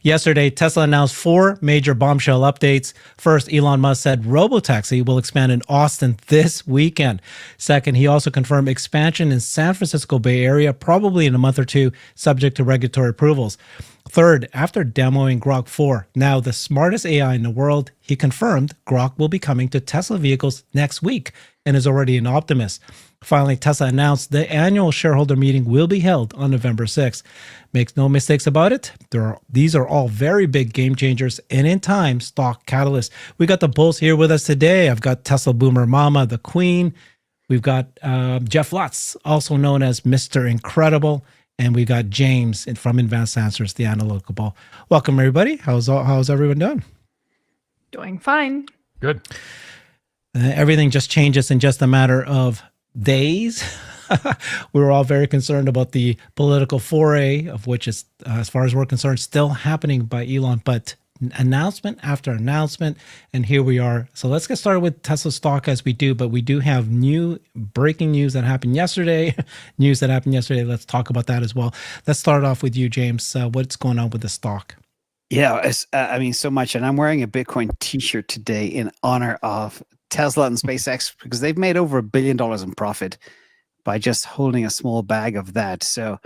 Yesterday, Tesla announced 4 major bombshell updates. First, Elon Musk said Robotaxi will expand in Austin this weekend. Second, he also confirmed expansion in San Francisco Bay Area, probably in a month or two, subject to regulatory approvals. Third, after demoing Grok 4, now the smartest AI in the world, he confirmed Grok will be coming to Tesla vehicles next week and is already an optimist. Finally, Tesla announced the annual shareholder meeting will be held on November 6th. Make no mistakes about it, these are all very big game changers and in time, stock catalysts. We got the bulls here with us today. I've got Tesla Boomer Mama, the Queen. We've got Jeff Lutz, also known as Mr. Incredible. And we got James from InvestAnswers, the analytical ball. Welcome, everybody. How's everyone doing? Doing fine. Good. Everything just changes in just a matter of days. We were all very concerned about the political foray, of which is, as far as we're concerned, still happening by Elon, but announcement after announcement, and here we are. So let's get started with Tesla stock as we do, but we do have new breaking news that happened yesterday. Let's talk about that as well. Let's start off with you, James. What's going on with the stock? Yeah, so much. And I'm wearing a Bitcoin t-shirt today in honor of Tesla and SpaceX because they've made over $1 billion in profit by just holding a small bag of that. So,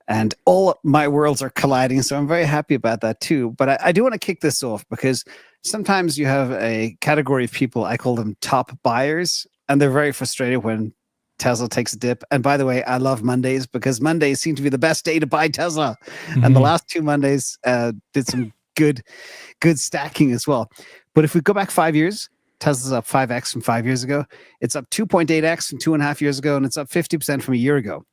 and all my worlds are colliding. So I'm very happy about that too. But I do want to kick this off because sometimes you have a category of people, I call them top buyers, and they're very frustrated when Tesla takes a dip. And by the way, I love Mondays because Mondays seem to be the best day to buy Tesla. Mm-hmm. And the last 2 Mondays did some good stacking as well. But if we go back 5 years, Tesla's up 5x from 5 years ago. It's up 2.8x from 2.5 years ago, and it's up 50% from a year ago.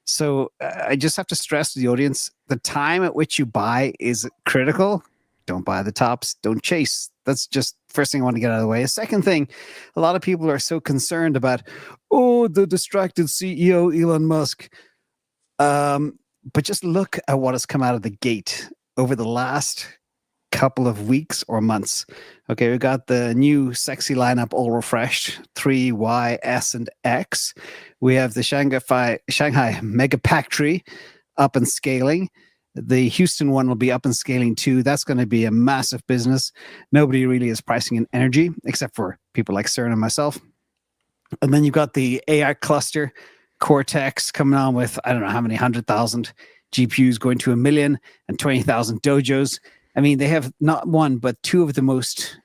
So I just have to stress to the audience, the time at which you buy is critical. Don't buy the tops. Don't chase. That's just first thing I want to get out of the way. A second thing, a lot of people are so concerned about, the distracted CEO, Elon Musk. But just look at what has come out of the gate over the last couple of weeks or months. Okay, we've got the new sexy lineup all refreshed, 3, Y, S, and X. We have the Shanghai Mega Factory up and scaling. The Houston one will be up and scaling too. That's going to be a massive business. Nobody really is pricing in energy except for people like CERN and myself. And then you've got the AI cluster, Cortex, coming on with, I don't know how many 100,000 GPUs going to 1 million and 20,000 dojos. I mean, they have not one, but two of the most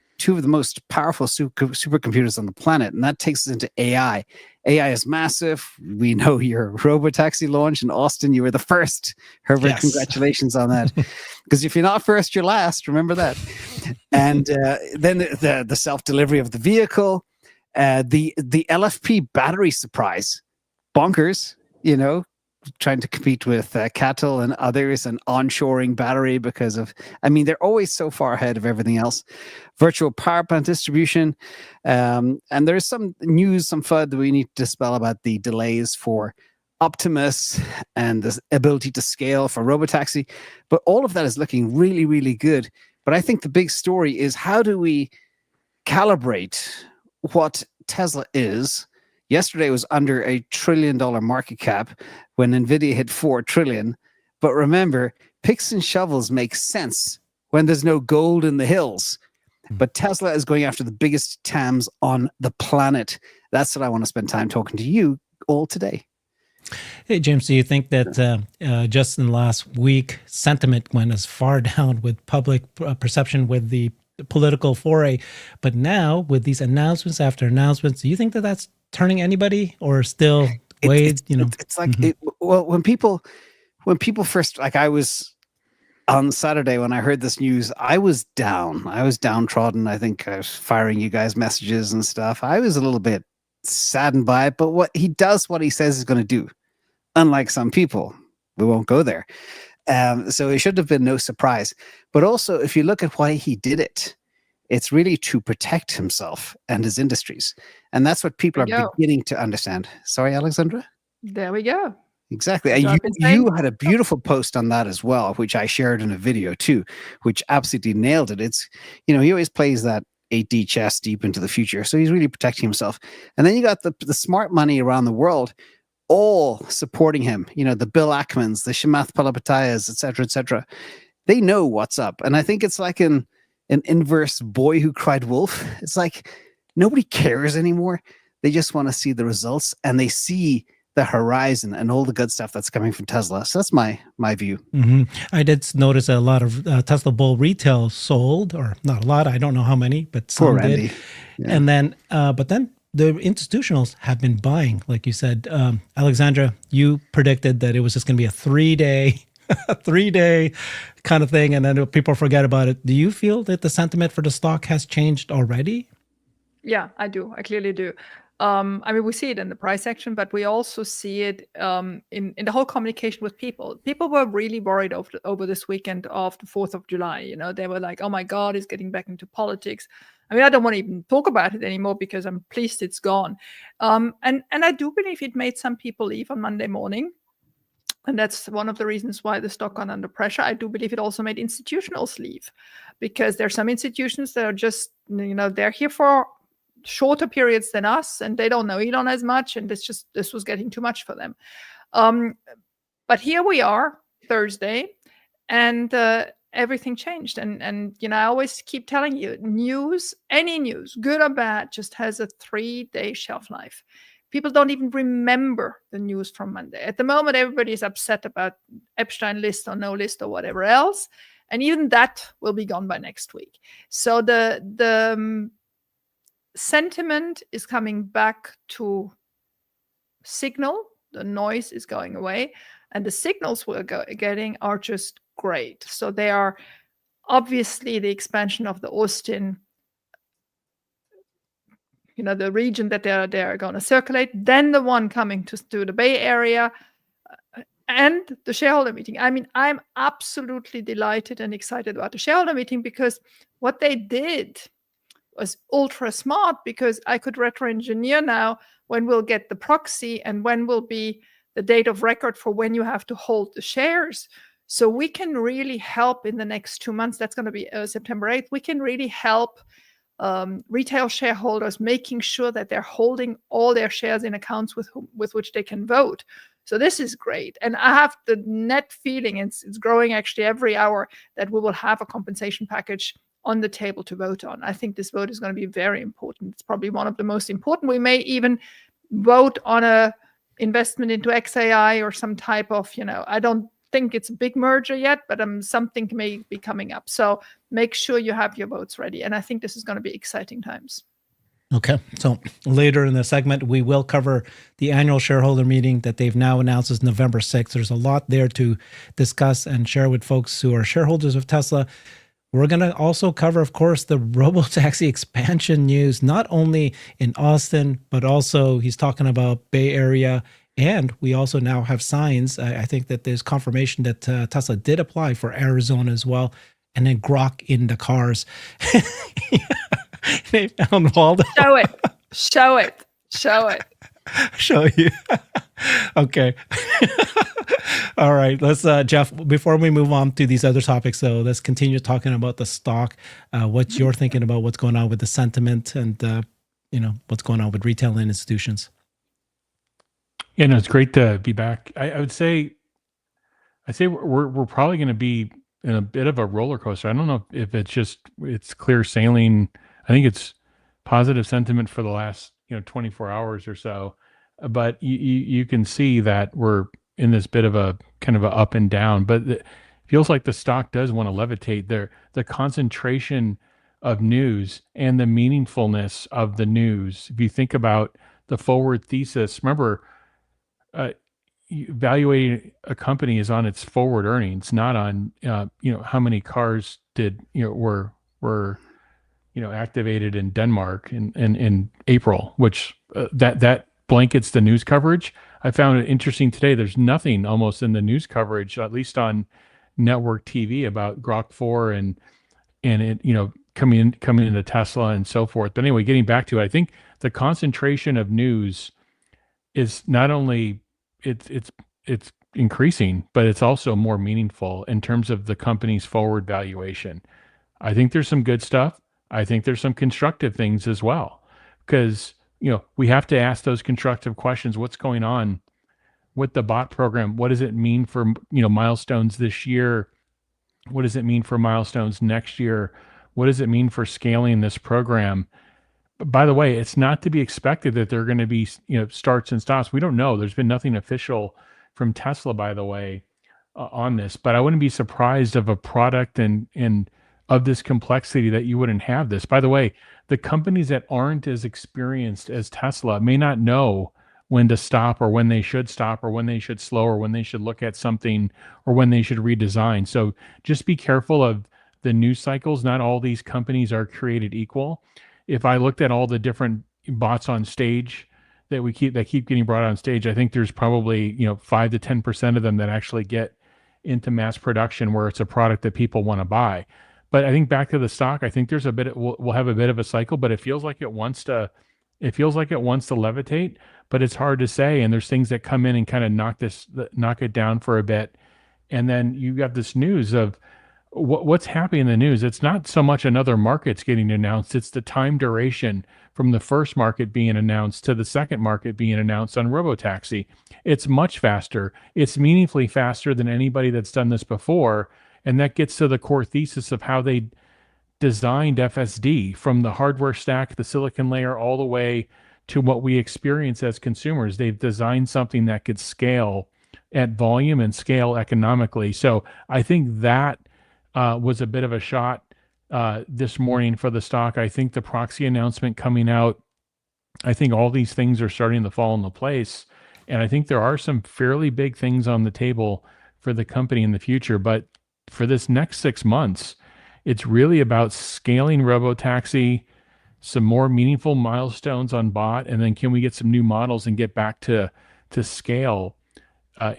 powerful supercomputers on the planet. And that takes us into AI. AI is massive. We know your Robotaxi launch in Austin. You were the first. Herbert, yes. Congratulations on that. Because if you're not first, you're last. Remember that. And then the self-delivery of the vehicle, the LFP battery surprise. Bonkers, trying to compete with Cattle and others and onshoring battery because of, they're always so far ahead of everything else. Virtual power plant distribution. And there's some news, some FUD that we need to dispel about the delays for Optimus and the ability to scale for Robotaxi. But all of that is looking really, really good. But I think the big story is how do we calibrate what Tesla is? Yesterday was under $1 trillion market cap when NVIDIA hit $4 trillion. But remember, picks and shovels make sense when there's no gold in the hills. But Tesla is going after the biggest TAMs on the planet. That's what I want to spend time talking to you all today. Hey, James, do you think that just in the last week, sentiment went as far down with public perception with the political foray? But now with these announcements after announcements, do you think that that's turning anybody or still Wade, it's like, when people first, like I was on Saturday when I heard this news, I was downtrodden. I think I was firing you guys messages and stuff. I was a little bit saddened by it, but what he says he's going to do, unlike some people, we won't go there. So it should have been no surprise. But also, if you look at why he did it, it's really to protect himself and his industries. And that's what people are beginning to understand. Sorry, Alexandra? There we go. Exactly. You had a beautiful post on that as well, which I shared in a video too, which absolutely nailed it. It's, he always plays that 8D chess deep into the future. So he's really protecting himself. And then you got the smart money around the world all supporting him. The Bill Ackmans, the Chamath Palihapitias, et cetera, et cetera. they know what's up. And I think it's like an inverse boy who cried wolf. It's like nobody cares anymore. They just want to see the results, and they see the horizon and all the good stuff that's coming from Tesla. So that's my view. Mm-hmm. I did notice a lot of Tesla Bull retail sold, or not a lot. I don't know how many, but some Poor did. Randy. Yeah. And then, but then the institutionals have been buying, like you said. Alexandra, you predicted that it was just going to be a 3-day, a 3-day kind of thing, and then people forget about it. Do you feel that the sentiment for the stock has changed already? Yeah, I do. I clearly do. I mean, we see it in the price action, but we also see it in the whole communication with people. People were really worried over this weekend of the 4th of July. You know, they were like, oh my God, it's getting back into politics. I mean, I don't want to even talk about it anymore because I'm pleased it's gone. And I do believe it made some people leave on Monday morning. And that's one of the reasons why the stock got under pressure. I do believe it also made institutionals leave, because there are some institutions that are just, you know, they're here for shorter periods than us, and they don't know Elon as much, and this was getting too much for them. But here we are, Thursday, and everything changed. And you know, I always keep telling you, news, any news, good or bad, just has a 3-day shelf life. People don't even remember the news from Monday. At the moment, everybody is upset about Epstein list or no list or whatever else, and even that will be gone by next week. So the sentiment is coming back to signal. The noise is going away, and the signals we're getting are just great. So they are obviously the expansion of the Austin, you know, the region that they're going to circulate, then the one coming to the Bay Area, and the shareholder meeting. I mean, I'm absolutely delighted and excited about the shareholder meeting, because what they did was ultra smart, because I could retro engineer now when we'll get the proxy and when will be the date of record for when you have to hold the shares. So we can really help in the next 2 months. That's going to be September 8th. We can really help retail shareholders, making sure that they're holding all their shares in accounts with which they can vote. So this is great. And I have the net feeling, it's growing actually every hour, that we will have a compensation package on the table to vote on. I think this vote is going to be very important. It's probably one of the most important. We may even vote on a investment into XAI or some type of, you know, I don't think it's a big merger yet, but something may be coming up. So make sure you have your votes ready. And I think this is going to be exciting times. Okay. So later in the segment, we will cover the annual shareholder meeting that they've now announced is November 6th. There's a lot there to discuss and share with folks who are shareholders of Tesla. We're going to also cover, of course, the Robotaxi expansion news, not only in Austin, but also he's talking about Bay Area. And we also now have signs. I think that there's confirmation that Tesla did apply for Arizona as well. And then Grok in the cars. They found Waldo. Show it. Show it. Show it. Show you. Okay. All right. Let's, Jeff, before we move on to these other topics, though, let's continue talking about the stock. What you're thinking about what's going on with the sentiment and, you know, what's going on with retail and institutions. Yeah, no, it's great to be back. I'd say we're probably going to be in a bit of a roller coaster. I don't know if it's clear sailing. I think it's positive sentiment for the last 24 hours or so, but you can see that we're in this bit of a kind of a up and down. But it feels like the stock does want to levitate. The concentration of news and the meaningfulness of the news. If you think about the forward thesis, remember, evaluating a company is on its forward earnings, not on how many cars were activated in Denmark in April, which that blankets the news coverage. I found it interesting today. There's nothing almost in the news coverage, at least on network TV, about Grok 4 and it coming into Tesla and so forth. But anyway, getting back to it, I think the concentration of news is not only it's increasing, but it's also more meaningful in terms of the company's forward valuation. I think there's some good stuff. I think there's some constructive things as well, because we have to ask those constructive questions. What's going on with the bot program? What does it mean for milestones this year? What does it mean for milestones next year? What does it mean for scaling this program? By the way, it's not to be expected that there are going to be, starts and stops. We don't know. There's been nothing official from Tesla, by the way, on this. But I wouldn't be surprised of a product and of this complexity that you wouldn't have this. By the way, the companies that aren't as experienced as Tesla may not know when to stop or when they should stop or when they should slow or when they should look at something or when they should redesign. So just be careful of the news cycles. Not all these companies are created equal. If I looked at all the different bots on stage that keep getting brought on stage, I think there's probably 5 to 10% of them that actually get into mass production where it's a product that people want to buy. But I think back to the stock, I think there's we'll have a bit of a cycle, but it feels like it wants to levitate, but it's hard to say. And there's things that come in and kind of knock it down for a bit, and then you got this news of what's happening in the news. It's not so much another market's getting announced. It's the time duration from the first market being announced to the second market being announced on Robotaxi. It's much faster. It's meaningfully faster than anybody that's done this before. And that gets to the core thesis of how they designed FSD, from the hardware stack, the silicon layer, all the way to what we experience as consumers. They've designed something that could scale at volume and scale economically. So I think that was a bit of a shot this morning for the stock. I think the proxy announcement coming out, I think all these things are starting to fall into place. And I think there are some fairly big things on the table for the company in the future. But for this next 6 months, it's really about scaling Robotaxi, some more meaningful milestones on bot, and then can we get some new models and get back to scale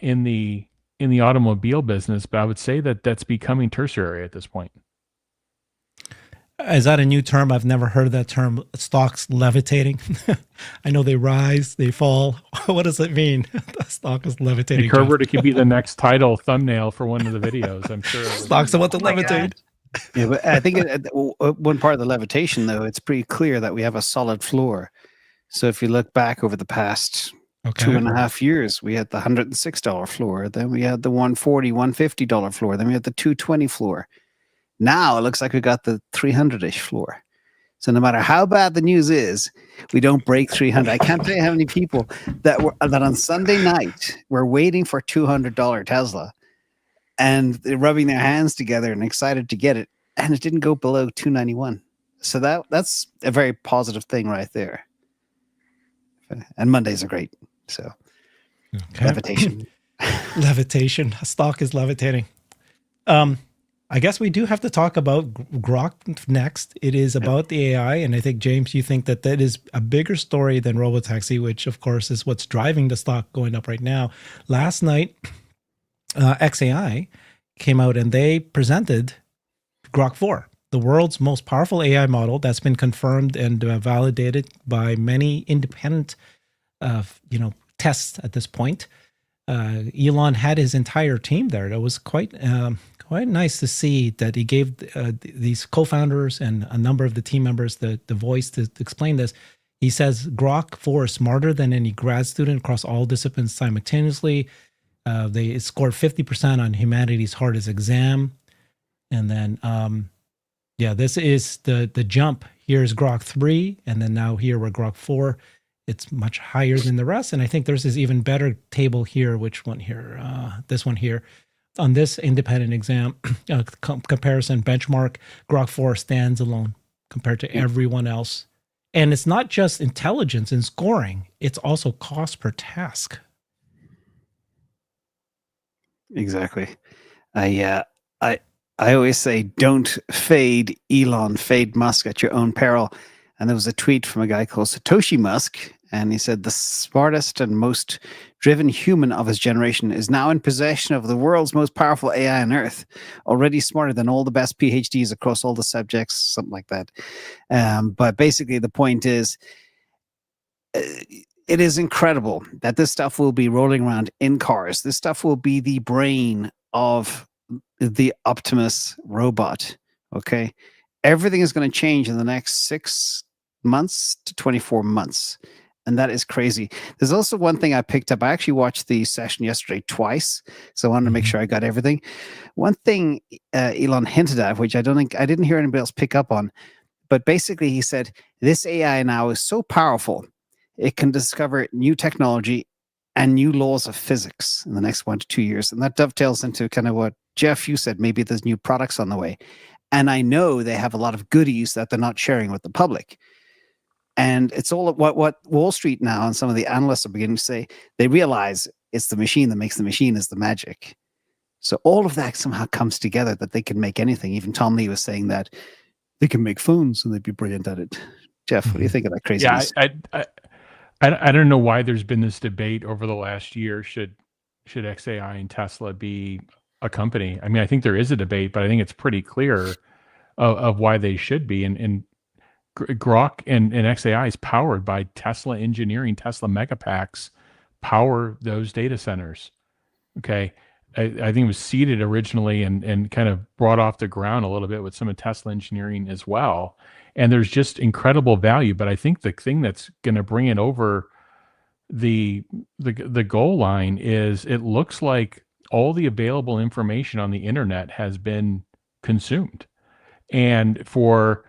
in the automobile business. But I would say that that's becoming tertiary at this point. Is that a new term? I've never heard that term, stocks levitating. I know they rise, they fall. What does it mean? The stock is levitating. Hey, Herbert, it could be the next title thumbnail for one of the videos, I'm sure. Stocks about to levitate. Yeah, but I think one part of the levitation, though, it's pretty clear that we have a solid floor. So if you look back over the past 2.5 years, we had the $106 floor, then we had the $140, $150 floor, then we had the $220 floor. Now it looks like we got the 300-ish floor. So no matter how bad the news is, we don't break 300. I can't tell you how many people that on Sunday night were waiting for $200 Tesla, and they're rubbing their hands together and excited to get it, and it didn't go below 291. So that's a very positive thing right there. And Mondays are great. So levitation. Levitation. A stock is levitating. I guess we do have to talk about Grok next. It is about the AI, and I think, James, you think that is a bigger story than Robotaxi, which of course is what's driving the stock going up right now. Last night, XAI came out and they presented Grok 4, the world's most powerful AI model that's been confirmed and validated by many independent tests at this point. Elon had his entire team there. It was quite nice to see that he gave these co-founders and a number of the team members the voice to explain this. He says Grok 4 is smarter than any grad student across all disciplines simultaneously. They scored 50% on humanity's hardest exam. And then, this is the jump. Here's Grok 3, and then now here we're Grok 4. It's much higher than the rest. And I think there's this even better table here. Which one here? This one here. On this independent exam comparison benchmark, Grok 4 stands alone compared to everyone else. And it's not just intelligence and scoring, it's also cost per task. Exactly. I always say, don't fade Elon, fade Musk at your own peril. And there was a tweet from a guy called Satoshi Musk, and he said, the smartest and most driven human of his generation is now in possession of the world's most powerful AI on Earth, already smarter than all the best PhDs across all the subjects, something like that. But basically the point is, it is incredible that this stuff will be rolling around in cars. This stuff will be the brain of the Optimus robot, okay? Everything is going to change in the next 6 months to 24 months. And that is crazy. There's also one thing I picked up. I actually watched the session yesterday twice, so I wanted to make sure I got everything. One thing Elon hinted at, which I didn't hear anybody else pick up on, but basically he said, this AI now is so powerful, it can discover new technology and new laws of physics in the next 1 to 2 years. And that dovetails into kind of what, Jeff, you said, maybe there's new products on the way. And I know they have a lot of goodies that they're not sharing with the public. And it's all what Wall Street now and some of the analysts are beginning to say. They realize it's the machine that makes the machine is the magic. So all of that somehow comes together that they can make anything. Even Tom Lee was saying that they can make phones and they'd be brilliant at it. Jeff, what do you think of that craziness? Yeah, I don't know why there's been this debate over the last year. Should XAI and Tesla be a company? I mean, I think there is a debate, but I think it's pretty clear of why they should be. And Grok and XAI is powered by Tesla engineering. Tesla Megapacks power those data centers. Okay. I think it was seeded originally and kind of brought off the ground a little bit with some of Tesla engineering as well. And there's just incredible value. But I think the thing that's going to bring it over the goal line is it looks like all the available information on the internet has been consumed. And for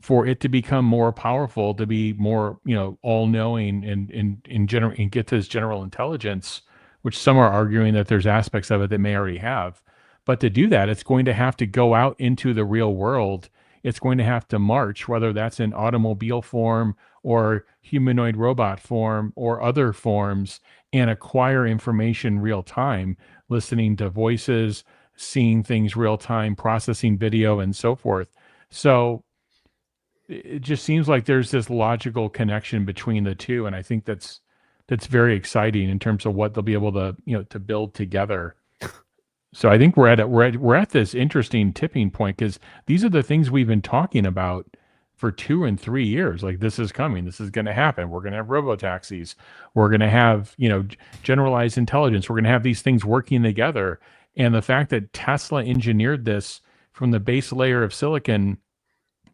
it to become more powerful, to be more, all-knowing and get to this general intelligence, which some are arguing that there's aspects of it that may already have. But to do that, it's going to have to go out into the real world. It's going to have to march, whether that's in automobile form or humanoid robot form or other forms, and acquire information real time, listening to voices, seeing things real time, processing video, and so forth. So it just seems like there's this logical connection between the two, and I think that's very exciting in terms of what they'll be able to to build together. So I think we're at this interesting tipping point, because these are the things we've been talking about for 2 and 3 years. Like, this is coming, this is going to happen. We're going to have robotaxis. We're going to have generalized intelligence. We're going to have these things working together. And the fact that Tesla engineered this from the base layer of silicon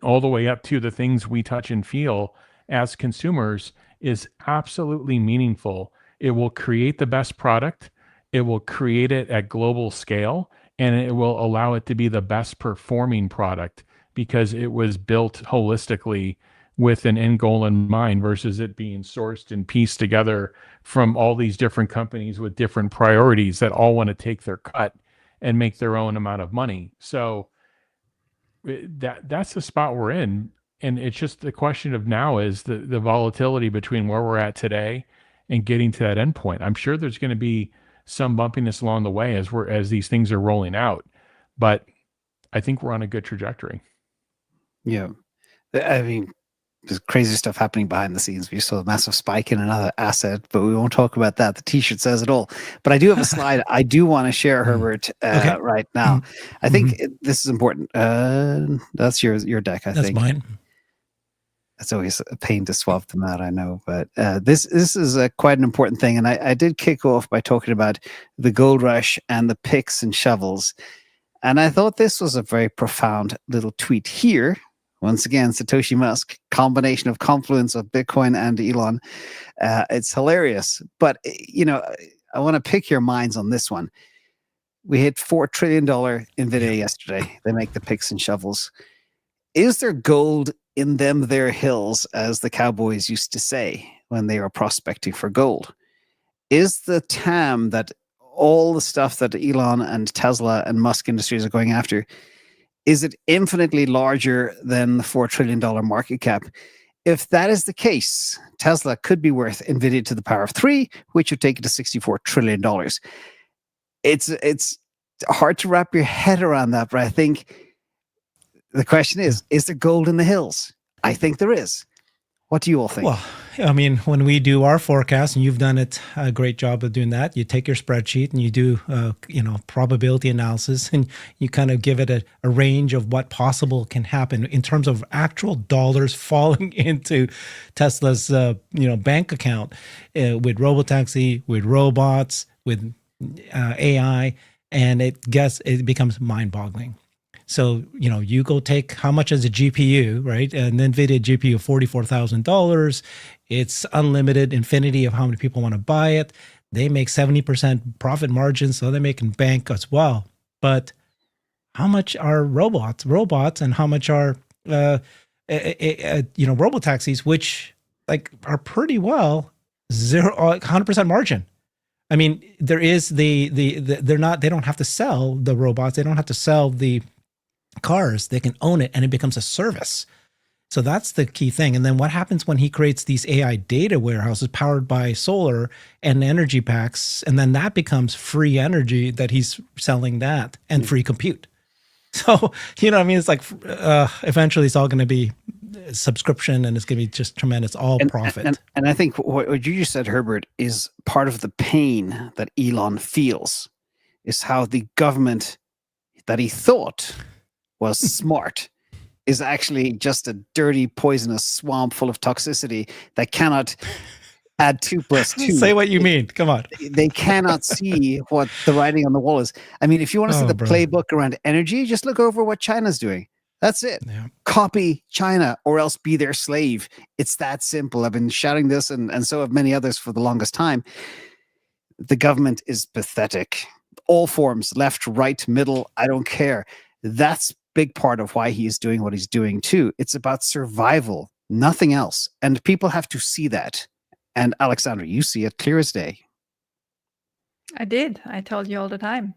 all the way up to the things we touch and feel as consumers is absolutely meaningful. It will create the best product. It will create it at global scale, and it will allow it to be the best performing product because it was built holistically with an end goal in mind, versus it being sourced and pieced together from all these different companies with different priorities that all want to take their cut and make their own amount of money. So that's the spot we're in. And it's just the question of now is the volatility between where we're at today and getting to that endpoint. I'm sure there's going to be some bumpiness along the way as these things are rolling out, but I think we're on a good trajectory. Yeah. I mean, there's crazy stuff happening behind the scenes. We saw a massive spike in another asset, but we won't talk about that. The t-shirt says it all. But I do have a slide I do want to share, Herbert, right now. I think this is important. That's your deck, I think. That's mine. It's always a pain to swap them out, I know. But this is quite an important thing. And I did kick off by talking about the gold rush and the picks and shovels. And I thought this was a very profound little tweet here. Once again, Satoshi Musk, combination of confluence of Bitcoin and Elon. It's hilarious. But, I want to pick your minds on this one. We hit $4 trillion NVIDIA yesterday. They make the picks and shovels. Is there gold in them there hills, as the cowboys used to say when they were prospecting for gold? Is the TAM that all the stuff that Elon and Tesla and Musk Industries are going after, is it infinitely larger than the $4 trillion market cap? If that is the case, Tesla could be worth NVIDIA to the power of 3, which would take it to $64 trillion. It's hard to wrap your head around that, but I think the question is there gold in the hills? I think there is. What do you all think? Well, I mean, when we do our forecast, and you've done a great job of doing that, you take your spreadsheet and you do, probability analysis, and you kind of give it a range of what possible can happen in terms of actual dollars falling into Tesla's, bank account with Robotaxi, with robots, with AI, and it becomes mind-boggling. So, you go take how much is a GPU, right? An NVIDIA GPU of $44,000. It's unlimited infinity of how many people want to buy it. They make 70% profit margins, so they're making bank as well. But how much are robots, and how much are, robotaxis, which are pretty well 100% margin. I mean, there is they don't have to sell the robots. They don't have to sell the cars. They can own it and it becomes a service. So that's the key thing. And then what happens when he creates these AI data warehouses powered by solar and energy packs? And then that becomes free energy that he's selling that and free compute. So, it's like eventually it's all going to be subscription and it's going to be just tremendous, all profit. And I think what you just said, Herbert, is part of the pain that Elon feels is how the government that he thought was smart is actually just a dirty, poisonous swamp full of toxicity that cannot add 2 + 2. Say what you mean. Come on. They cannot see what the writing on the wall is. I mean, if you want to see the playbook around energy, just look over what China's doing. That's it. Yeah. Copy China or else be their slave. It's that simple. I've been shouting this and so have many others for the longest time. The government is pathetic. All forms, left, right, middle, I don't care. That's big part of why he is doing what he's doing too. It's about survival, nothing else. And people have to see that. And Alexandra, you see it clear as day. I did. I told you all the time.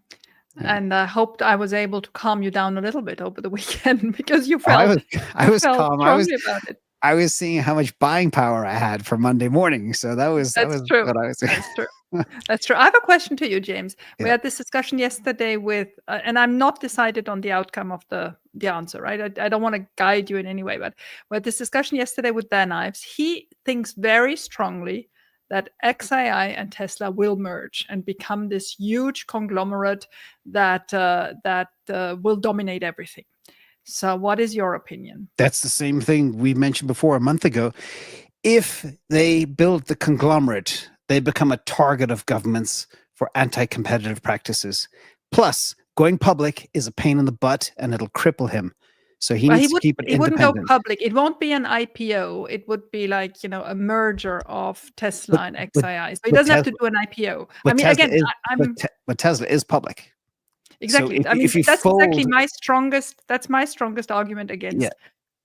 Yeah. And I hoped I was able to calm you down a little bit over the weekend because you felt I was calm. About it. I was seeing how much buying power I had for Monday morning. So that was true. What I was saying. That's true. That's true. I have a question to you, James. Yeah. We had this discussion yesterday with, and I'm not decided on the outcome of the answer, right? I don't want to guide you in any way, but we had this discussion yesterday with Dan Ives. He thinks very strongly that XAI and Tesla will merge and become this huge conglomerate that will dominate everything. So what is your opinion? That's the same thing we mentioned before a month ago. If they build the conglomerate, they become a target of governments for anti-competitive practices. Plus, going public is a pain in the butt and it'll cripple him. So he needs to keep it independent. It wouldn't go public. It won't be an IPO. It would be like, a merger of Tesla and XAI. So he doesn't have to do an IPO. I mean, Tesla but Tesla is public. Exactly. So that's exactly my strongest argument against. Yeah.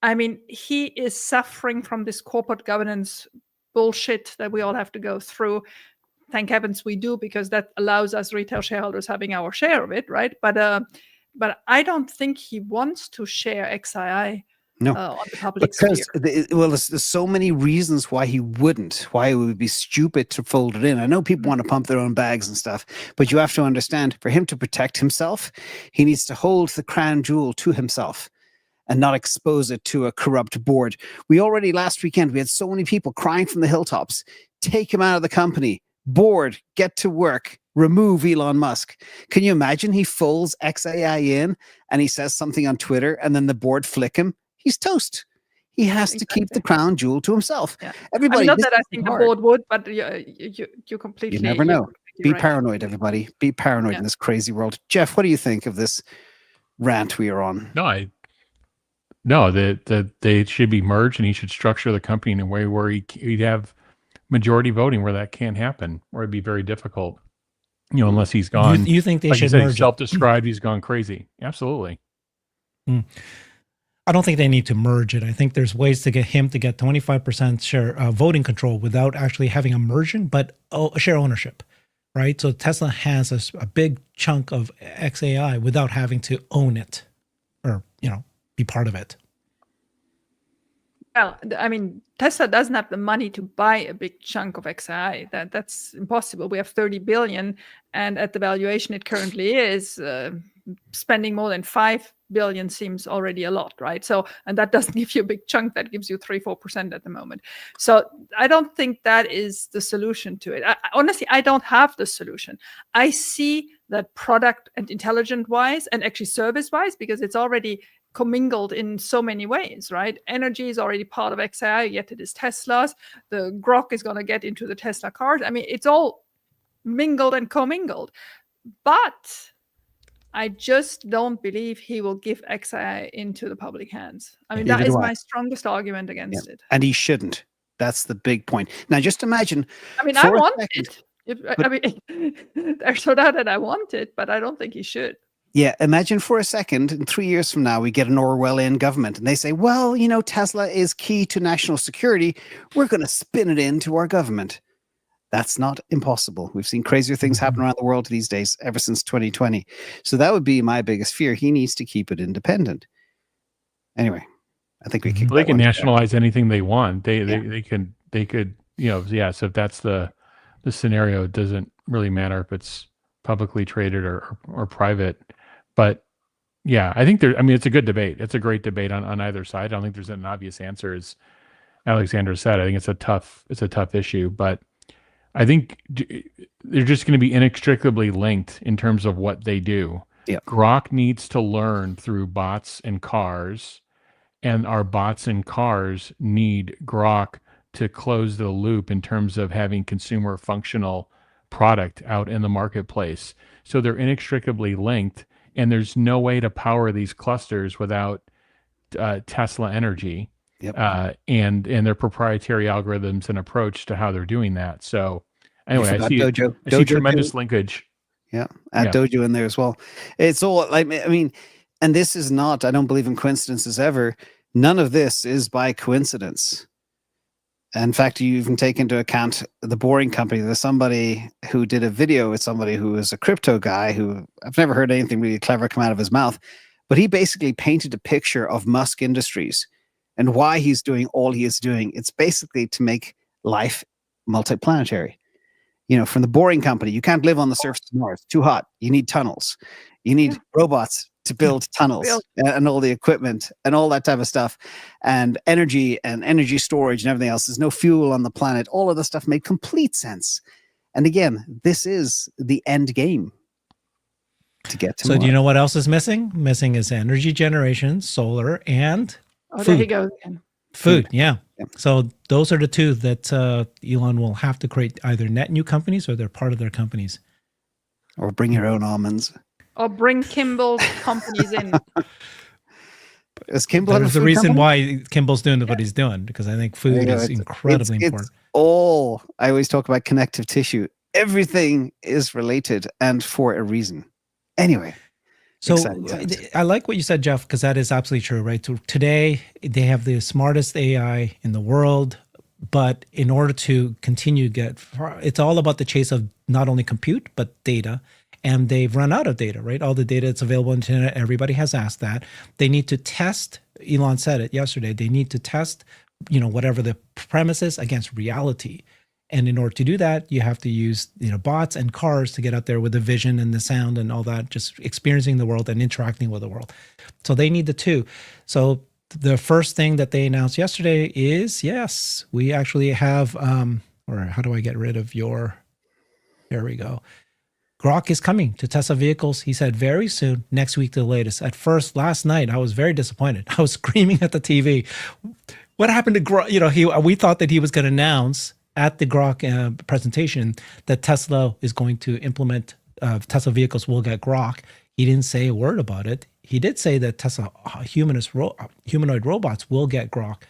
I mean, he is suffering from this corporate governance bullshit that we all have to go through. Thank heavens we do, because that allows us retail shareholders having our share of it, right? But I don't think he wants to share XAI on the public sphere. There's so many reasons why he wouldn't, why it would be stupid to fold it in. I know people want to pump their own bags and stuff, but you have to understand, for him to protect himself, he needs to hold the crown jewel to himself and not expose it to a corrupt board. Last weekend, we had so many people crying from the hilltops, take him out of the company, board, get to work, remove Elon Musk. Can you imagine he folds XAI in and he says something on Twitter and then the board flick him? He's toast. He has to keep the crown jewel to himself. Yeah. Everybody, not that I think the board would, but you completely... You never know. Be paranoid, everybody. Be paranoid in this crazy world. Jeff, what do you think of this rant we are on? No, that they should be merged, and he should structure the company in a way where he'd have majority voting, where that can't happen, or it'd be very difficult. Unless he's gone. You think they should merge? Self-described, he's gone crazy. Absolutely. I don't think they need to merge it. I think there's ways to get him to get 25% share voting control without actually having a merger, but share ownership, right? So Tesla has a big chunk of XAI without having to own it or, be part of it. Well, I mean, Tesla doesn't have the money to buy a big chunk of XAI. That's impossible. We have 30 billion, and at the valuation it currently is, spending more than 5 billion seems already a lot, right? So, and that doesn't give you a big chunk. That gives you 3-4% at the moment. So I don't think that is the solution to it. Honestly, I don't have the solution. I see that product and intelligent wise, and actually service wise, because it's already commingled in so many ways, right? Energy is already part of XAI, yet it is Tesla's. The Grok is going to get into the Tesla cars. I mean, it's all mingled and commingled. But I just don't believe he will give XAI into the public hands. I mean, Neither that is do I. my strongest argument against it. And he shouldn't. That's the big point. Now, just imagine. I mean, I want it. I mean, there's no doubt that I want it, but I don't think he should. Yeah, imagine for a second, in 3 years from now, we get an Orwellian government and they say, well, you know, Tesla is key to national security. We're going to spin it into our government. That's not impossible. We've seen crazier things happen around the world these days ever since 2020. So that would be my biggest fear. He needs to keep it independent. Anyway, I think we can. They can nationalize anything they want. They could, you know, yeah. So if that's the scenario, it doesn't really matter if it's publicly traded or private. But yeah, I think I mean, it's a good debate. It's a great debate on either side. I don't think there's an obvious answer, as Alexandra said. I think it's a tough issue, but I think they're just going to be inextricably linked in terms of what they do. Yeah. Grok needs to learn through bots and cars, and our bots and cars need Grok to close the loop in terms of having consumer functional product out in the marketplace. So they're inextricably linked, and there's no way to power these clusters without Tesla energy. Yep. And their proprietary algorithms and approach to how they're doing that. So anyway, I see tremendous linkage. Yeah, Dojo in there as well. It's all like, I mean, and this is not, I don't believe in coincidences ever. None of this is by coincidence. In fact, you even take into account the Boring Company. There's somebody who did a video with somebody who is a crypto guy who I've never heard anything really clever come out of his mouth, but he basically painted a picture of Musk Industries and why he's doing all he is doing. It's basically to make life multiplanetary. You know, from the Boring Company, you can't live on the surface of Mars. Too hot. You need tunnels. You need robots to build tunnels and all the equipment and all that type of stuff, and energy storage and everything else. There's no fuel on the planet. All of this stuff made complete sense. And again, this is the end game to get to. So do you know what else is missing? Missing is energy generation, solar, and food. There he goes again. Food, yeah. So those are the two that Elon will have to create, either net new companies or they're part of their companies. Or bring your own almonds. Or bring Kimball's companies in. Is Kimball There's the reason why Kimball's doing what he's doing, because I think food is incredibly important. I always talk about connective tissue. Everything is related and for a reason. Anyway. So I like what you said, Jeff, because that is absolutely true, right? So today they have the smartest AI in the world, but in order to continue it's all about the chase of not only compute, but data. And they've run out of data, right? All the data that's available on the internet, everybody has asked that. They need to test, Elon said it yesterday, they need to test, you know, whatever the premise is against reality. And in order to do that, you have to use, you know, bots and cars to get out there with the vision and the sound and all that, just experiencing the world and interacting with the world. So they need the two. So the first thing that they announced yesterday is, yes, we actually have, or how do I get rid of there we go. Grok is coming to Tesla vehicles. He said very soon, next week the latest. At first, last night, I was very disappointed. I was screaming at the TV. What happened to Grok? You know, we thought that he was going to announce at the Grok presentation that Tesla is going to implement, Tesla vehicles will get Grok. He didn't say a word about it. He did say that Tesla humanoid robots will get Grok.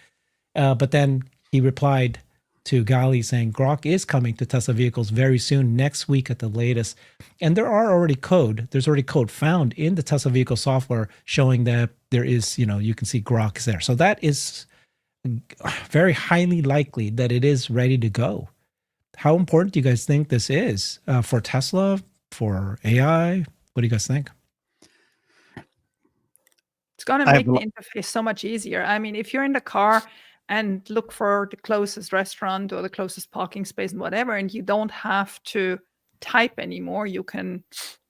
But then he replied to Gali saying Grok is coming to Tesla vehicles very soon, next week at the latest. And there's already code found in the Tesla vehicle software showing that there is, you know, you can see Grok is there. So that is very highly likely that it is ready to go. How important do you guys think this is for Tesla, for AI? What do you guys think? It's going to make the interface so much easier. I mean, if you're in the car and look for the closest restaurant or the closest parking space and whatever, and you don't have to type anymore, you can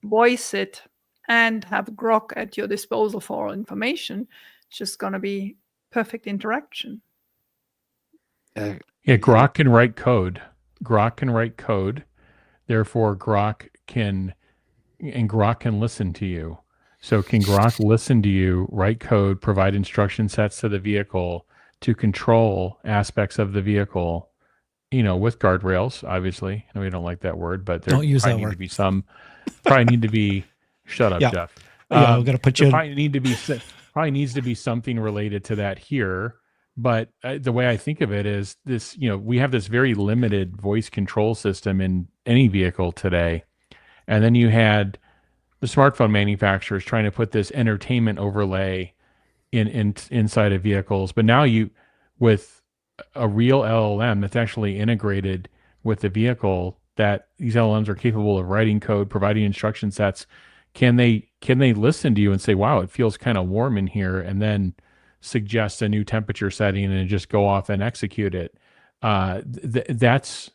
voice it and have Grok at your disposal for all information. It's just going to be perfect interaction. Yeah, Grok can write code. Therefore, Grok can listen to you. So can Grok listen to you, write code, provide instruction sets to the vehicle to control aspects of the vehicle, you know, with guardrails, obviously. I know we don't like that word, but there don't use that need word. to be some, probably need to be, shut up, Yeah. Jeff. Yeah, we're gonna put you. Probably needs to be something related to that here. But the way I think of it is this: we have this very limited voice control system in any vehicle today, and then you had the smartphone manufacturers trying to put this entertainment overlay inside of vehicles. But now with a real LLM that's actually integrated with the vehicle, that these LLMs are capable of writing code, providing instruction sets. Can they listen to you and say, wow, it feels kind of warm in here, and then suggest a new temperature setting and just go off and execute it? That's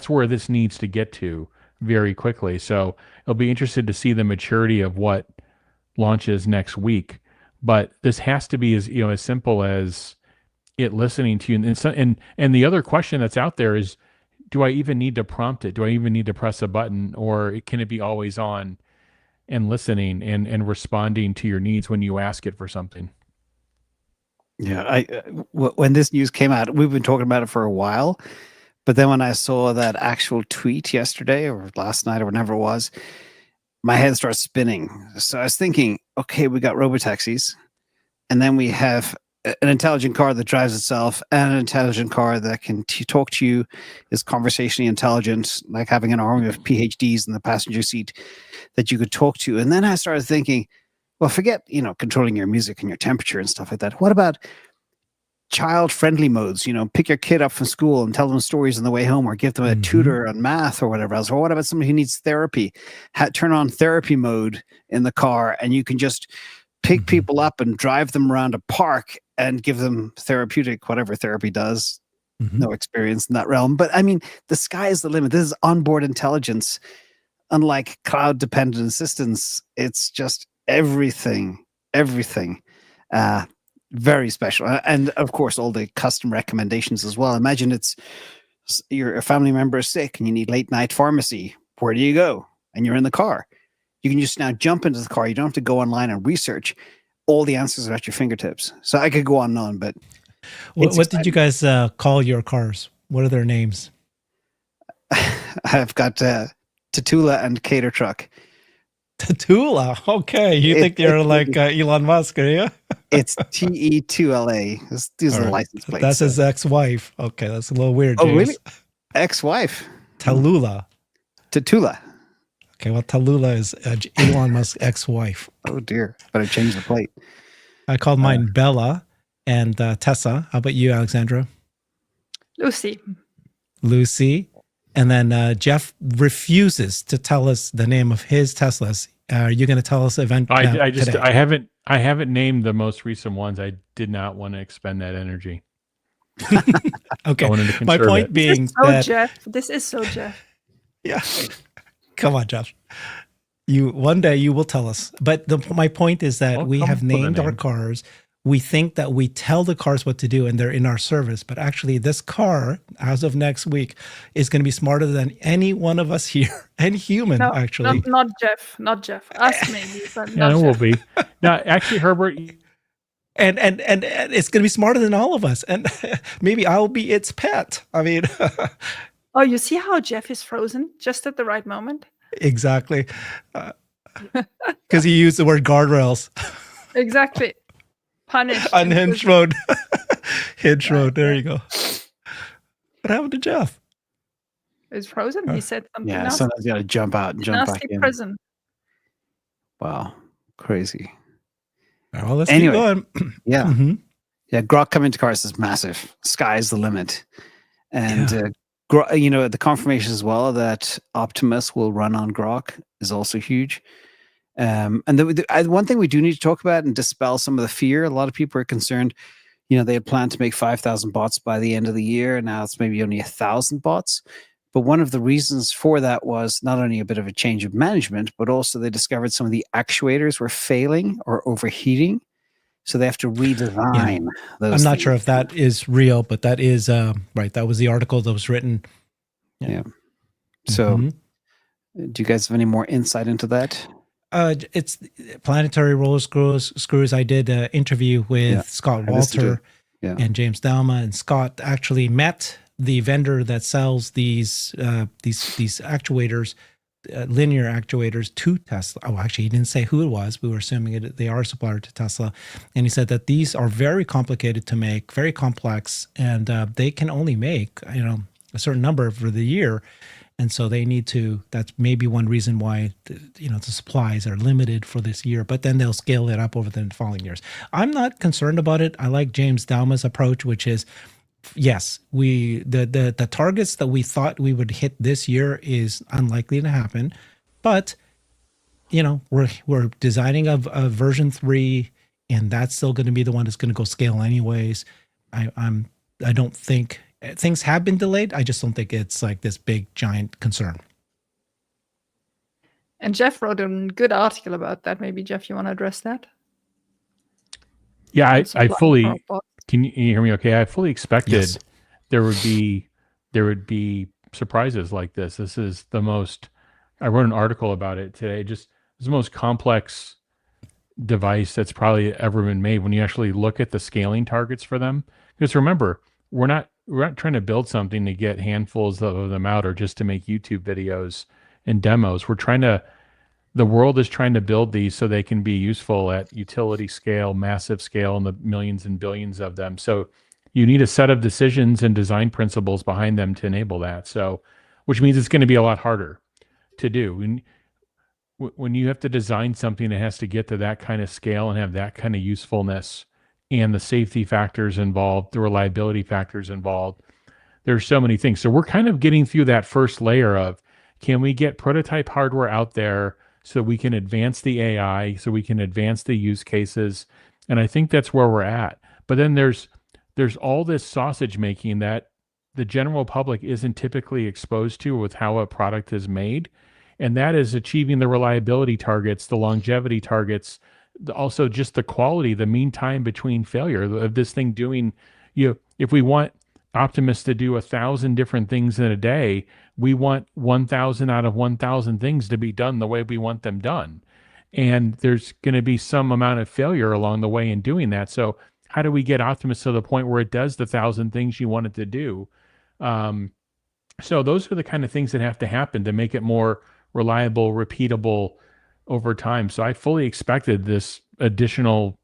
where this needs to get to very quickly. So I'll be interested to see the maturity of what launches next week. But this has to be as simple as it listening to you. And the other question that's out there is, do I even need to prompt it? Do I even need to press a button, or can it be always on and listening and responding to your needs when you ask it for something? Yeah, when this news came out, we've been talking about it for a while, but then when I saw that actual tweet yesterday or last night or whenever it was, my head starts spinning. So I was thinking, okay, we got robotaxis, and then we have an intelligent car that drives itself, and an intelligent car that can talk to you, is conversationally intelligent, like having an army of PhDs in the passenger seat that you could talk to. And then I started thinking, well, forget, controlling your music and your temperature and stuff like that. What about child-friendly modes? Pick your kid up from school and tell them stories on the way home, or give them a tutor on math or whatever else. Or what about somebody who needs therapy? Turn on therapy mode in the car, and you can just pick people up and drive them around a park and give them therapeutic, whatever therapy does. No experience in that realm. But I mean, the sky is the limit. This is onboard intelligence. Unlike cloud-dependent assistance, it's just everything. Very special. And of course, all the custom recommendations as well. Imagine a family member is sick and you need late night pharmacy. Where do you go? And you're in the car. You can just now jump into the car. You don't have to go online and research. All the answers are at your fingertips. So I could go on and on, but what did you guys call your cars? What are their names? I've got Tatula and Cater Truck. Tatula. Okay. You think you're like Elon Musk, are you? It's TE2LA. These are the license plates. That's his ex-wife. Okay. That's a little weird. Oh, James. really? Ex-wife? Tatula. Okay. Well, Tallulah is Elon Musk's ex-wife. Oh, dear. Better change the plate. I called mine Bella and Tessa. How about you, Alexandra? Lucy. And then Jeff refuses to tell us the name of his Teslas. Are you going to tell us today? I haven't named the most recent ones. I did not want to expend that energy. Okay. My point being this is so Jeff. Yeah. Come on, Jeff. One day you will tell us. But my point is that we have named our cars. We think that we tell the cars what to do and they're in our service. But actually, this car, as of next week, is going to be smarter than any one of us here. And human, actually. Not Jeff. Us maybe, but it will be. Now, actually, Herbert. And it's going to be smarter than all of us. And maybe I'll be its pet. I mean... Oh, you see how Jeff is frozen just at the right moment? Exactly. Because he used the word guardrails. Exactly. Punished. Unhinged mode. Hinge mode. There you go. What happened to Jeff? He's frozen. He said something else. Yeah, sometimes you got to jump out and jump back in. Prison. Wow. Crazy. Well, let's keep going. Yeah. Yeah, Grok coming to cars is massive. Sky's the limit. And, the confirmation as well that Optimus will run on Grok is also huge. And one thing we do need to talk about and dispel some of the fear. A lot of people are concerned, they had planned to make 5,000 bots by the end of the year. Now it's maybe only 1,000 bots. But one of the reasons for that was not only a bit of a change of management, but also they discovered some of the actuators were failing or overheating. So they have to redesign those. I'm not sure if that is real, but that is right. That was the article that was written. Yeah. So do you guys have any more insight into that? It's planetary roller screws. I did an interview with Scott Walter and James Dalma, and Scott actually met the vendor that sells these actuators linear actuators to Tesla. Oh, actually, he didn't say who it was. We were assuming they are a supplier to Tesla. And he said that these are very complicated to make, very complex, and they can only make, a certain number for the year. And so they need to, that's maybe one reason why, the supplies are limited for this year, but then they'll scale it up over the following years. I'm not concerned about it. I like James Dalma's approach, which is, yes, the targets that we thought we would hit this year is unlikely to happen, but we're designing a version 3, and that's still going to be the one that's going to go scale anyways. I don't think things have been delayed. I just don't think it's like this big giant concern. And Jeff wrote a good article about that. Maybe Jeff, you want to address that? Yeah, I fully. Can you hear me? Okay, I fully expected Yes. there would be surprises like this. This is the most. I wrote an article about it today. It's the most complex device that's probably ever been made. When you actually look at the scaling targets for them, because remember, we're not trying to build something to get handfuls of them out or just to make YouTube videos and demos. The world is trying to build these so they can be useful at utility scale, massive scale, and the millions and billions of them. So you need a set of decisions and design principles behind them to enable that. So, which means it's going to be a lot harder to do. When you have to design something that has to get to that kind of scale and have that kind of usefulness, and the safety factors involved, the reliability factors involved, there's so many things. So we're kind of getting through that first layer of, can we get prototype hardware out there so we can advance the AI, so we can advance the use cases? And I think that's where we're at. But then there's all this sausage making that the general public isn't typically exposed to with how a product is made. And that is achieving the reliability targets, the longevity targets, also just the quality, the mean time between failure of this thing doing, if we want Optimus to do 1,000 different things in a day, we want 1,000 out of 1,000 things to be done the way we want them done. And there's going to be some amount of failure along the way in doing that. So how do we get Optimus to the point where it does the 1,000 things you want it to do? So those are the kind of things that have to happen to make it more reliable, repeatable over time. So I fully expected this additional,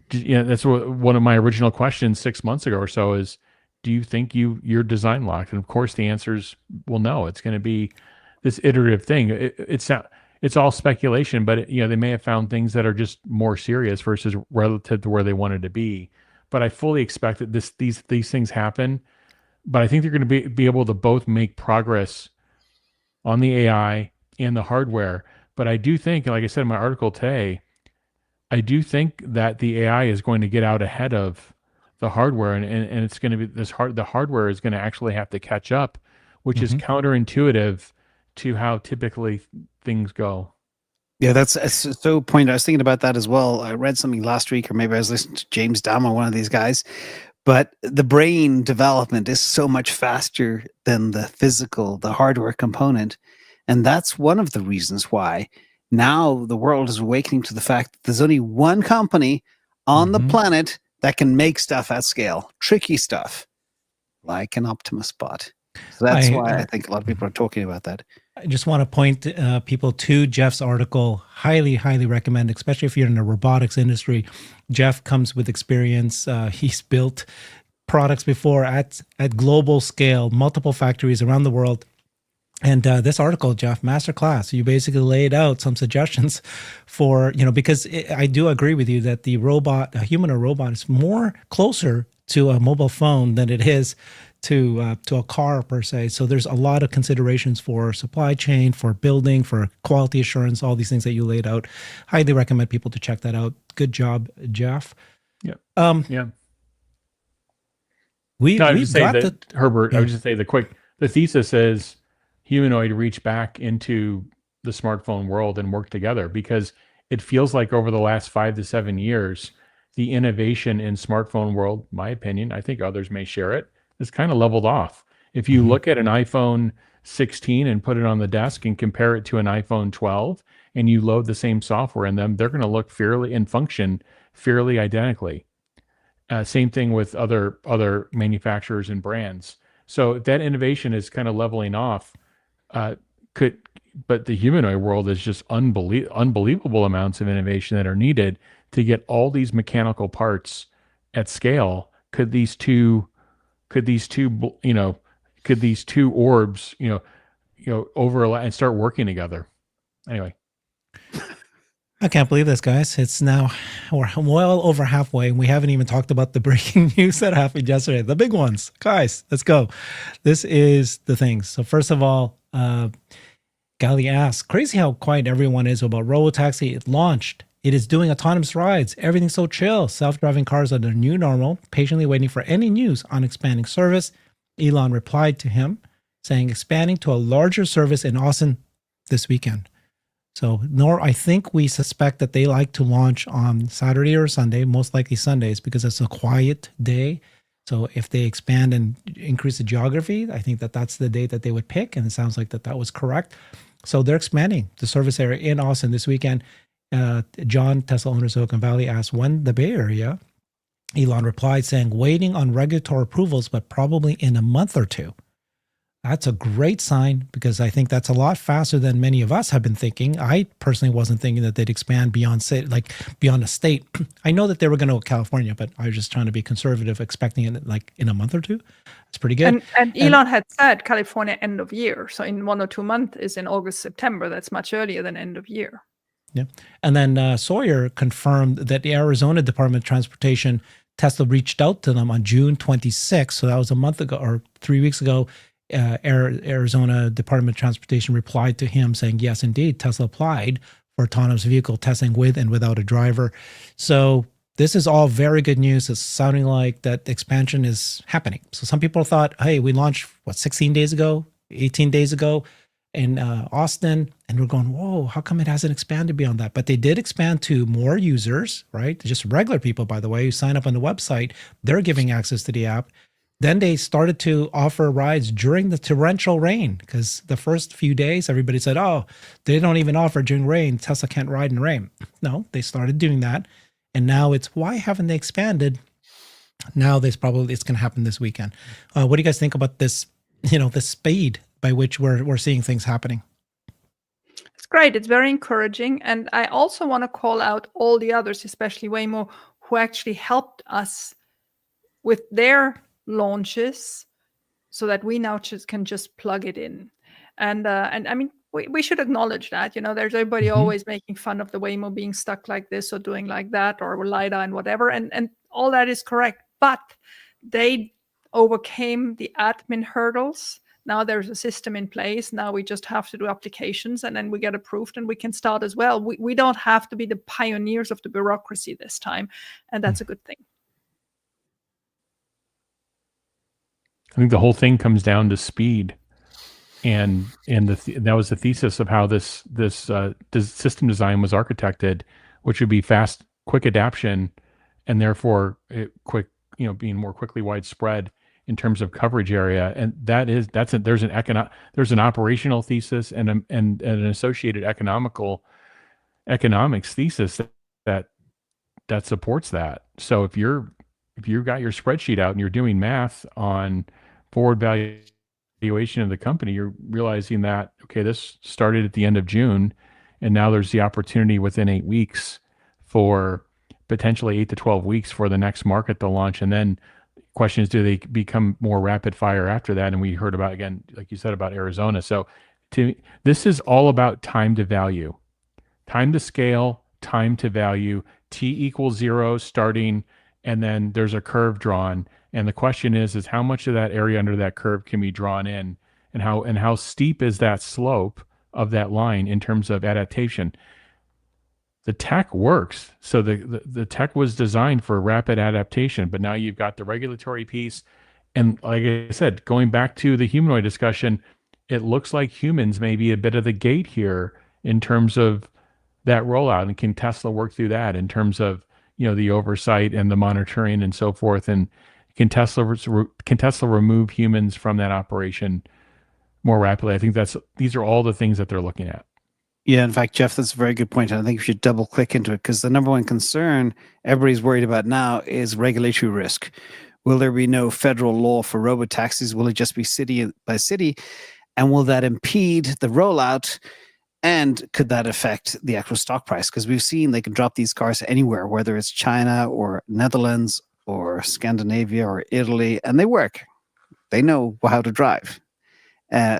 that's one of my original questions 6 months ago or so is, do you think you're design locked? And of course the answer is, well, no, it's going to be this iterative thing. It's all speculation, but they may have found things that are just more serious versus relative to where they wanted to be. But I fully expect that these things happen, but I think they're going to be able to both make progress on the AI and the hardware. But I do think, like I said in my article today, I do think that the AI is going to get out ahead of the hardware, and it's going to be the hardware is going to actually have to catch up, which is counterintuitive to how typically things go. Yeah, that's so point. I was thinking about that as well. I read something last week, or maybe I was listening to James Dalma, one of these guys. But the brain development is so much faster than the hardware component. And that's one of the reasons why now the world is awakening to the fact that there's only one company on the planet that can make stuff at scale, tricky stuff, like an Optimus bot. So that's why I think a lot of people are talking about that. I just want to point people to Jeff's article. Highly, highly recommend, especially if you're in the robotics industry. Jeff comes with experience. He's built products before at global scale, multiple factories around the world. And this article, Jeff, masterclass, you basically laid out some suggestions for, because I do agree with you that a human or robot is more closer to a mobile phone than it is to a car per se. So there's a lot of considerations for supply chain, for building, for quality assurance, all these things that you laid out. Highly recommend people to check that out. Good job, Jeff. Yeah. Yeah. Herbert, I would just say the thesis is humanoid reach back into the smartphone world and work together, because it feels like over the last 5 to 7 years, the innovation in smartphone world, my opinion, I think others may share it, is kind of leveled off. If you look at an iPhone 16 and put it on the desk and compare it to an iPhone 12 and you load the same software in them, they're going to look fairly and function fairly identically. Same thing with other manufacturers and brands. So that innovation is kind of leveling off. but the humanoid world is just unbelievable amounts of innovation that are needed to get all these mechanical parts at scale. Could these two orbs, overlap and start working together? Anyway. I can't believe this, guys. It's now, we're well over halfway, and we haven't even talked about the breaking news that happened yesterday. The big ones. Guys, let's go. This is the things. So first of all, Gali asks, crazy how quiet everyone is about Robotaxi. It launched. It is doing autonomous rides. Everything's so chill. Self-driving cars are the new normal. Patiently waiting for any news on expanding service. Elon replied to him saying expanding to a larger service in Austin this weekend. So I think we suspect that they like to launch on Saturday or Sunday, most likely Sundays, because it's a quiet day. So if they expand and increase the geography, I think that that's the date that they would pick. And it sounds like that was correct. So they're expanding the service area in Austin this weekend. John, Tesla owner Silicon Valley, asked when the Bay Area. Elon replied saying, waiting on regulatory approvals, but probably in a month or two. That's a great sign because I think that's a lot faster than many of us have been thinking. I personally wasn't thinking that they'd expand beyond a state. I know that they were going to go to California, but I was just trying to be conservative, expecting it like in a month or two. It's pretty good. And Elon had said California end of year. So in 1 or 2 months is in August, September. That's much earlier than end of year. Yeah. And then Sawyer confirmed that the Arizona Department of Transportation, Tesla reached out to them on June 26th. So that was a month ago or 3 weeks ago. Arizona Department of Transportation replied to him saying, yes, indeed, Tesla applied for autonomous vehicle testing with and without a driver. So this is all very good news. It's sounding like that expansion is happening. So some people thought, hey, we launched, 16 days ago, 18 days ago in Austin, and we're going, whoa, how come it hasn't expanded beyond that? But they did expand to more users, right? Just regular people, by the way, who sign up on the website. They're giving access to the app. Then they started to offer rides during the torrential rain because the first few days, everybody said, oh, they don't even offer during rain. Tesla can't ride in rain. No, they started doing that. And now it's, why haven't they expanded? Now it's going to happen this weekend. What do you guys think about this, the speed by which we're seeing things happening? It's great. It's very encouraging. And I also want to call out all the others, especially Whimo, who actually helped us with their launches so that we now can just plug it in. And I mean, we should acknowledge that, there's everybody always making fun of the Waymo being stuck like this or doing like that or LiDAR and whatever. And all that is correct, but they overcame the admin hurdles. Now there's a system in place. Now we just have to do applications and then we get approved and we can start as well. We don't have to be the pioneers of the bureaucracy this time. And that's a good thing. I think the whole thing comes down to speed, and that was the thesis of how this system design was architected, which would be fast, quick adaption, and therefore being more quickly widespread in terms of coverage area. And there's an operational thesis and an associated economics thesis that supports that. So if you've got your spreadsheet out and you're doing math on forward valuation of the company, you're realizing that, okay, this started at the end of June, and now there's the opportunity within 8 weeks for potentially 8 to 12 weeks for the next market to launch. And then question is, do they become more rapid fire after that? And we heard about, again, like you said, about Arizona. So this is all about time to value, time to scale, time to value, T = 0 starting, and then there's a curve drawn. And the question is how much of that area under that curve can be drawn in, and how steep is that slope of that line in terms of adaptation? The tech works. So the tech was designed for rapid adaptation, but now you've got the regulatory piece. And like I said, going back to the humanoid discussion, it looks like humans may be a bit of the gate here in terms of that rollout. And can Tesla work through that in terms of, the oversight and the monitoring and so forth? And can Tesla remove humans from that operation more rapidly? I think these are all the things that they're looking at. Yeah, in fact, Jeff, that's a very good point. And I think we should double click into it because the number one concern everybody's worried about now is regulatory risk. Will there be no federal law for robotaxis? Will it just be city by city? And will that impede the rollout? And could that affect the actual stock price? Because we've seen they can drop these cars anywhere, whether it's China or Netherlands or Scandinavia or Italy, and they work. They know how to drive.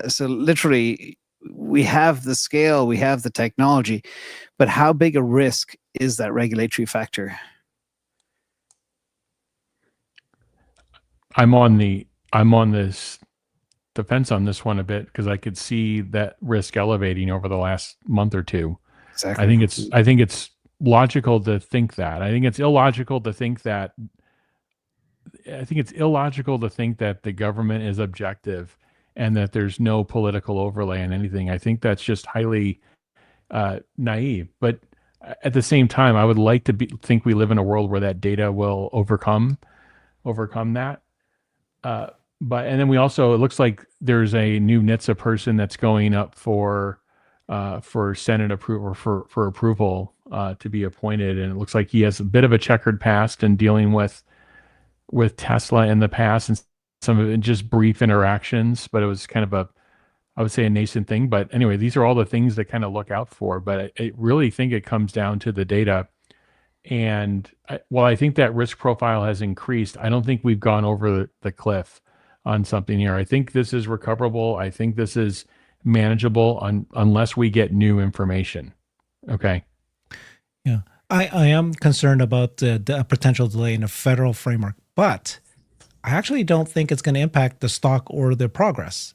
So literally, we have the scale, we have the technology, but how big a risk is that regulatory factor? I'm on this defense on this one a bit because I could see that risk elevating over the last month or two. Exactly. I think it's logical to think that. I think it's illogical to think that the government is objective and that there's no political overlay on anything. I think that's just highly naive. But at the same time, I would like to think we live in a world where that data will overcome that. And then we also, it looks like there's a new NHTSA person that's going up for Senate approval for approval to be appointed, and it looks like he has a bit of a checkered past in dealing with Tesla in the past, and some of it just brief interactions. But it was kind of I would say a nascent thing. But anyway, these are all the things to kind of look out for. But I really think it comes down to the data. And while I think that risk profile has increased, I don't think we've gone over the cliff on something here. I think this is recoverable. I think this is manageable unless we get new information. Okay. Yeah. I am concerned about the potential delay in a federal framework, but I actually don't think it's going to impact the stock or the progress.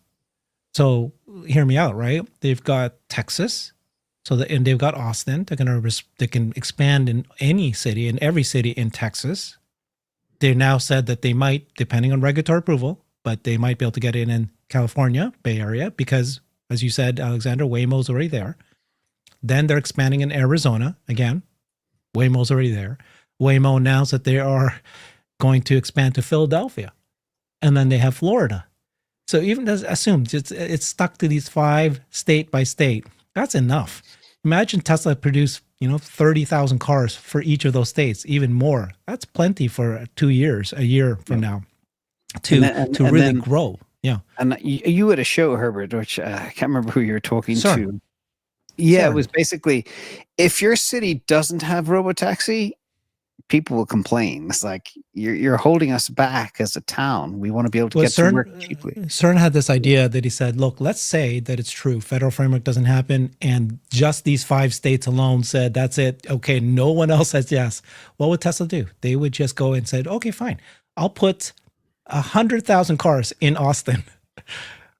So hear me out, right? They've got Texas, and they've got Austin. They can expand in any city, in every city in Texas. They now said that they might, depending on regulatory approval, but they might be able to get it in California, Bay Area, because, as you said, Alexandra, Waymo's already there. Then they're expanding in Arizona. Again, Waymo's already there. Waymo announced that they are going to expand to Philadelphia. And then they have Florida. So even assume it's stuck to these 5 state by state. That's enough. Imagine Tesla produced 30,000 cars for each of those states, even more. That's plenty for 2 years, a year from now, to really grow. Yeah. And you had a show, Herbert, which I can't remember who you were talking to. Yeah, Sorry. It was basically, if your city doesn't have Robotaxi, people will complain. It's like, you're holding us back as a town. We want to be able to get to work cheaply. CERN had this idea that he said, look, let's say that it's true. Federal framework doesn't happen. And just these 5 states alone said, that's it. Okay, no one else says yes. What would Tesla do? They would just go and say, okay, fine. I'll put 100,000 cars in Austin.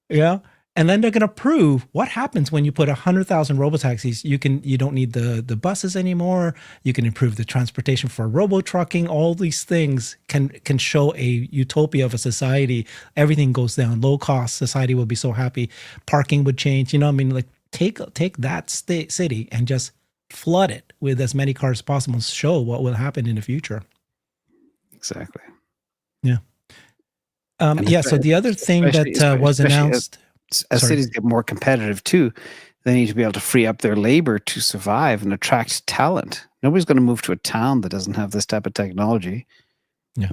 Yeah. And then they're going to prove what happens when you put 100,000 robotaxis. You don't need the buses anymore. You can improve the transportation for robo trucking. All these things can show a utopia of a society. Everything goes down, low cost. Society will be so happy. Parking would change. Like take that city and just flood it with as many cars as possible. Show what will happen in the future. Exactly. Yeah. So the other thing that was announced. As cities get more competitive too, they need to be able to free up their labor to survive and attract talent. Nobody's going to move to a town that doesn't have this type of technology. Yeah.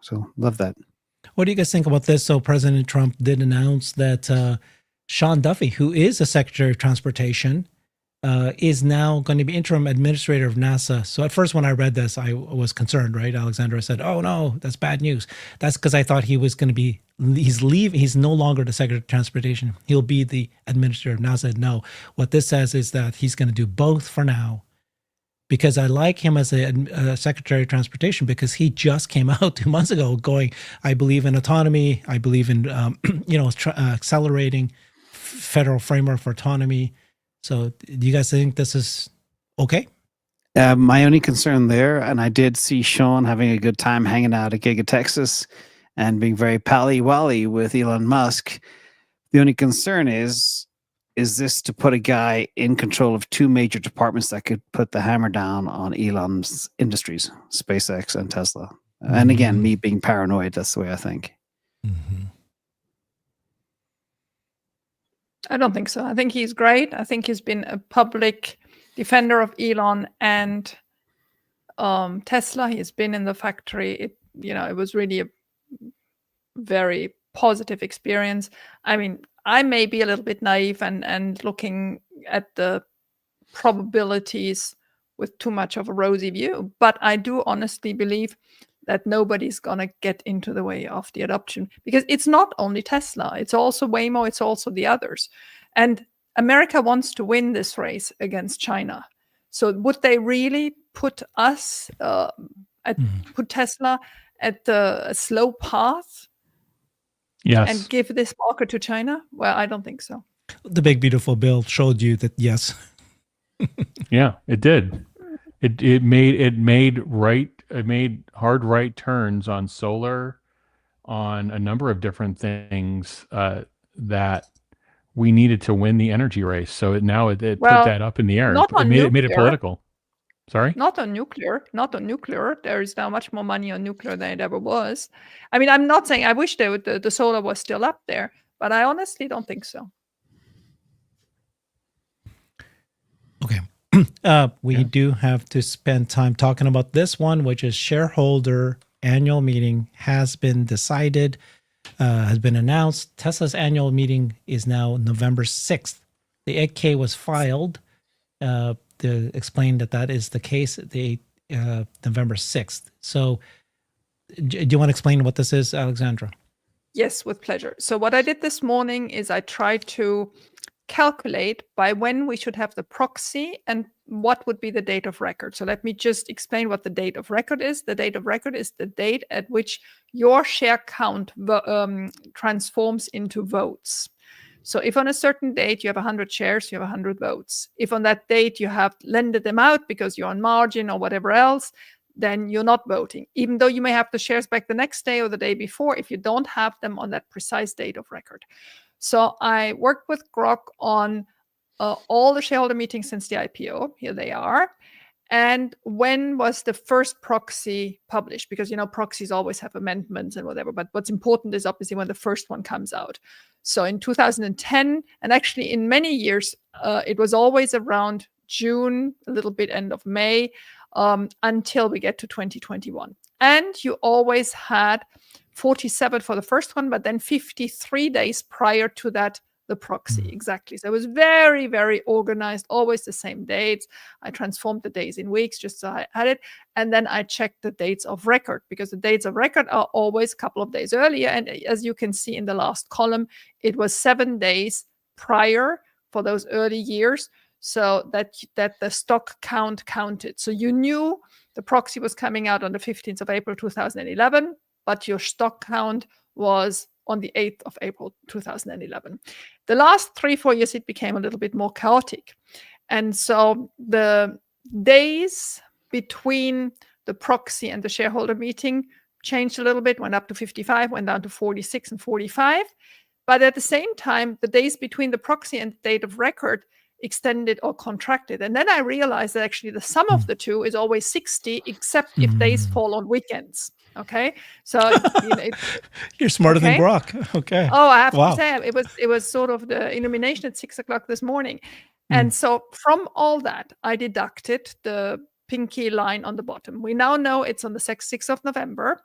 So love that. What do you guys think about this? So President Trump did announce that Shawn Duffy, who is the Secretary of Transportation, is now going to be interim administrator of NASA. So at first when I read this, I was concerned, right? Alexandra said, oh no, that's bad news. That's because I thought he was going to be, he's no longer the Secretary of Transportation. He'll be the administrator of NASA. No, what this says is that he's going to do both for now, because I like him as a Secretary of Transportation, because he just came out 2 months ago going, I believe in autonomy. I believe in, accelerating federal framework for autonomy. So do you guys think this is okay? My only concern there, and I did see Shawn having a good time hanging out at Giga Texas and being very pally-wally with Elon Musk. The only concern is this to put a guy in control of 2 major departments that could put the hammer down on Elon's industries, SpaceX and Tesla? Mm-hmm. And again, me being paranoid, that's the way I think. Mm-hmm. I don't think so. I think he's great. I think he's been a public defender of Elon and Tesla. He's been in the factory. It was really a very positive experience. I mean, I may be a little bit naive and looking at the probabilities with too much of a rosy view, but I do honestly believe that nobody's going to get into the way of the adoption, because it's not only Tesla, it's also Waymo, it's also the others. And America wants to win this race against China. So would they really put us, put Tesla at a slow path? Yes. And give this market to China? Well, I don't think so. The Big Beautiful Bill showed you that, yes. Yeah, it did. It made hard right turns on solar, on a number of different things that we needed to win the energy race. So it put that up in the air. It made it political. Sorry? Not on nuclear. There is now much more money on nuclear than it ever was. I mean, I'm not saying I wish the solar was still up there, but I honestly don't think so. Okay. We do have to spend time talking about this one, which is shareholder annual meeting has been decided, has been announced. Tesla's annual meeting is now November 6th. The 8K was filed to explain that is the case, November 6th. So do you want to explain what this is, Alexandra? Yes, with pleasure. So what I did this morning is I tried to calculate by when we should have the proxy and what would be the date of record. So let me just explain what the date of record is. The date of record is the date at which your share count transforms into votes. So if on a certain date you have 100 shares, you have 100 votes. If on that date you have lended them out because you're on margin or whatever else, then you're not voting. Even though you may have the shares back the next day or the day before, if you don't have them on that precise date of record. So I worked with Grok on all the shareholder meetings since the IPO. Here they are. And when was the first proxy published? Because, proxies always have amendments and whatever. But what's important is obviously when the first one comes out. So in 2010, and actually in many years, it was always around June, a little bit end of May, until we get to 2021. And you always had 47 for the first one, but then 53 days prior to that, the proxy. Exactly. So it was very, very organized, always the same dates. I transformed the days in weeks just so I had it. And then I checked the dates of record, because the dates of record are always a couple of days earlier. And as you can see in the last column, it was 7 days prior for those early years, so that the stock count counted. So you knew the proxy was coming out on the 15th of April 2011, but your stock count was on the 8th of April 2011. The last 3-4 years, it became a little bit more chaotic. And so the days between the proxy and the shareholder meeting changed a little bit, went up to 55, went down to 46 and 45. But at the same time, the days between the proxy and the date of record extended or contracted. And then I realized that actually the sum of the two is always 60, except if days fall on weekends. Okay, so you're smarter than Grock. Okay. Oh, I have to say, it was sort of the illumination at 6 o'clock this morning, and so from all that, I deducted the pinky line on the bottom. We now know it's on the 6th of November.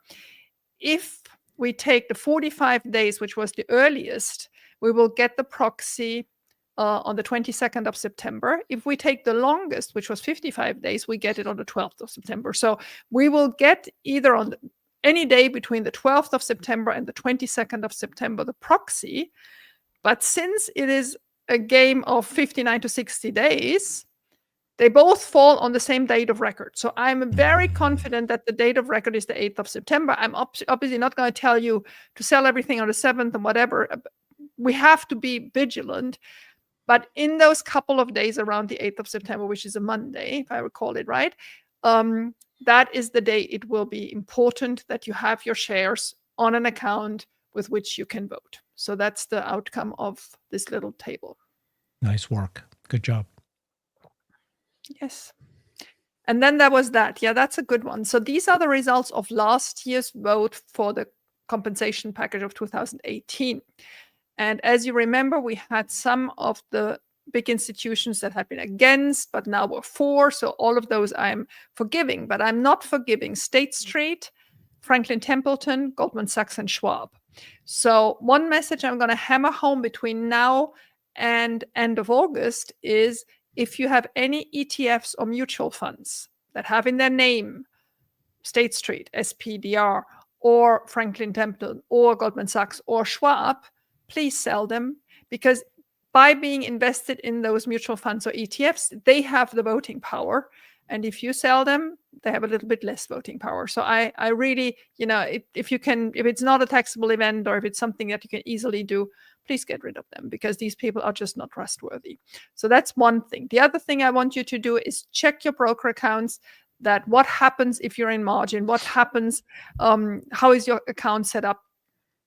If we take the 45 days, which was the earliest, we will get the proxy on the 22nd of September. If we take the longest, which was 55 days, we get it on the 12th of September. So we will get either on any day between the 12th of September and the 22nd of September, the proxy. But since it is a game of 59 to 60 days, they both fall on the same date of record. So I'm very confident that the date of record is the 8th of September. I'm obviously not going to tell you to sell everything on the 7th and whatever. We have to be vigilant. But in those couple of days around the 8th of September, which is a Monday, if I recall it right, that is the day it will be important that you have your shares on an account with which you can vote. So that's the outcome of this little table. Nice work. Good job. Yes. And then there was that. Yeah, that's a good one. So these are the results of last year's vote for the compensation package of 2018. And as you remember, we had some of the big institutions that had been against, but now were for. So all of those I'm forgiving, but I'm not forgiving State Street, Franklin Templeton, Goldman Sachs, and Schwab. So one message I'm going to hammer home between now and end of August is, if you have any ETFs or mutual funds that have in their name State Street, SPDR, or Franklin Templeton, or Goldman Sachs, or Schwab, please sell them, because by being invested in those mutual funds or ETFs, they have the voting power. And if you sell them, they have a little bit less voting power. So I really, if it's not a taxable event, or if it's something that you can easily do, please get rid of them, because these people are just not trustworthy. So that's one thing. The other thing I want you to do is check your broker accounts. That what happens if you're in margin? What happens? How is your account set up?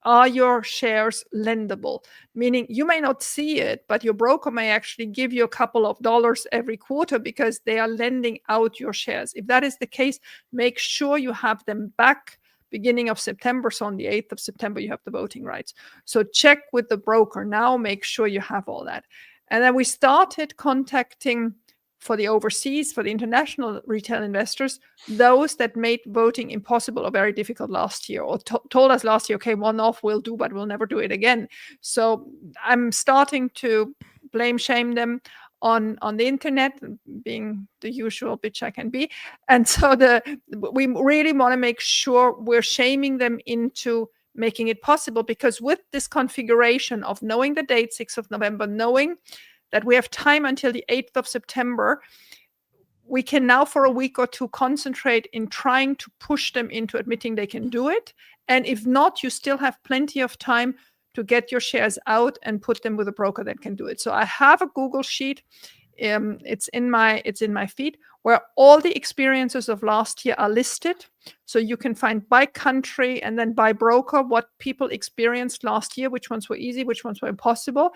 Are your shares lendable? Meaning you may not see it, but your broker may actually give you a couple of dollars every quarter because they are lending out your shares. If that is the case, make sure you have them back beginning of September. So on the 8th of September, you have the voting rights. So check with the broker now, make sure you have all that. And then we started contacting, for the overseas, for the international retail investors, those that made voting impossible or very difficult last year, or told us last year, okay, one-off we'll do, but we'll never do it again. So I'm starting to blame, shame them on the internet, being the usual bitch I can be. And so we really want to make sure we're shaming them into making it possible, because with this configuration of knowing the date, 6th of November, knowing that we have time until the 8th of September, we can now for a week or two concentrate in trying to push them into admitting they can do it. And if not, you still have plenty of time to get your shares out and put them with a broker that can do it. So I have a Google sheet. It's in my feed, where all the experiences of last year are listed. So you can find by country and then by broker what people experienced last year, which ones were easy, which ones were impossible.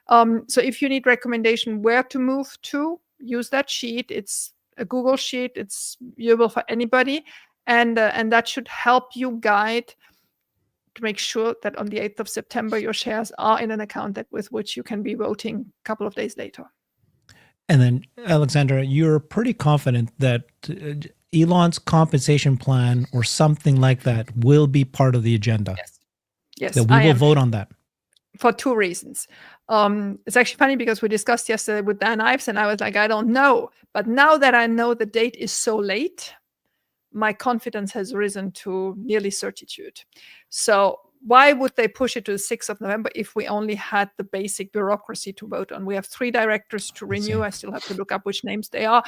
So if you need recommendation where to move to, use that sheet. It's a Google sheet. It's usable for anybody. And that should help you guide to make sure that on the 8th of September, your shares are in an account with which you can be voting a couple of days later. And then, Alexandra, you're pretty confident that Elon's compensation plan or something like that will be part of the agenda. Yes, that we will vote on that. For two reasons. It's actually funny because we discussed yesterday with Dan Ives, and I was like, I don't know. But now that I know the date is so late, my confidence has risen to nearly certitude. So why would they push it to the 6th of November if we only had the basic bureaucracy to vote on? We have 3 directors to renew. I still have to look up which names they are.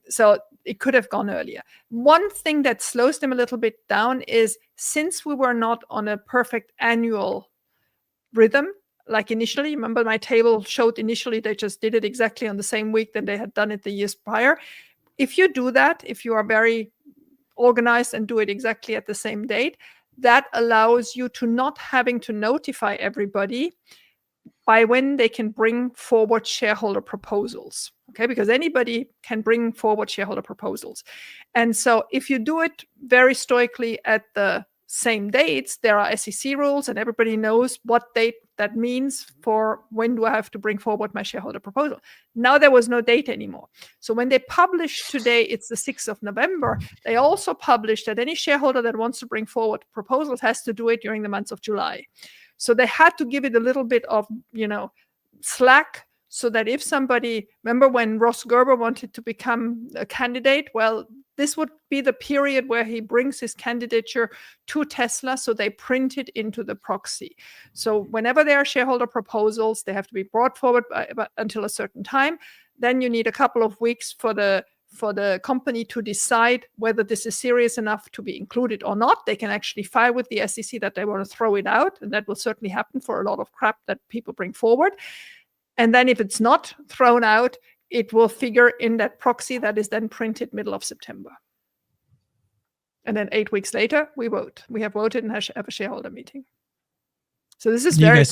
So it could have gone earlier. One thing that slows them a little bit down is, since we were not on a perfect annual rhythm, like initially, remember my table showed initially they just did it exactly on the same week that they had done it the years prior. If you do that, if you are very organized and do it exactly at the same date, that allows you to not having to notify everybody by when they can bring forward shareholder proposals. Okay, because anybody can bring forward shareholder proposals. And so if you do it very stoically at the same dates, there are SEC rules and everybody knows what date that means for when do I have to bring forward my shareholder proposal. Now there was no date anymore. So when they published today, it's the 6th of November, they also published that any shareholder that wants to bring forward proposals has to do it during the month of July. So they had to give it a little bit of, slack, so that if somebody, remember when Ross Gerber wanted to become a candidate? Well, this would be the period where he brings his candidature to Tesla, so they print it into the proxy. So whenever there are shareholder proposals, they have to be brought forward until a certain time. Then you need a couple of weeks for the company to decide whether this is serious enough to be included or not. They can actually file with the SEC that they want to throw it out, and that will certainly happen for a lot of crap that people bring forward. And then if it's not thrown out, it will figure in that proxy that is then printed middle of September. And then 8 weeks later, we vote. We have voted and have a shareholder meeting. So this is very.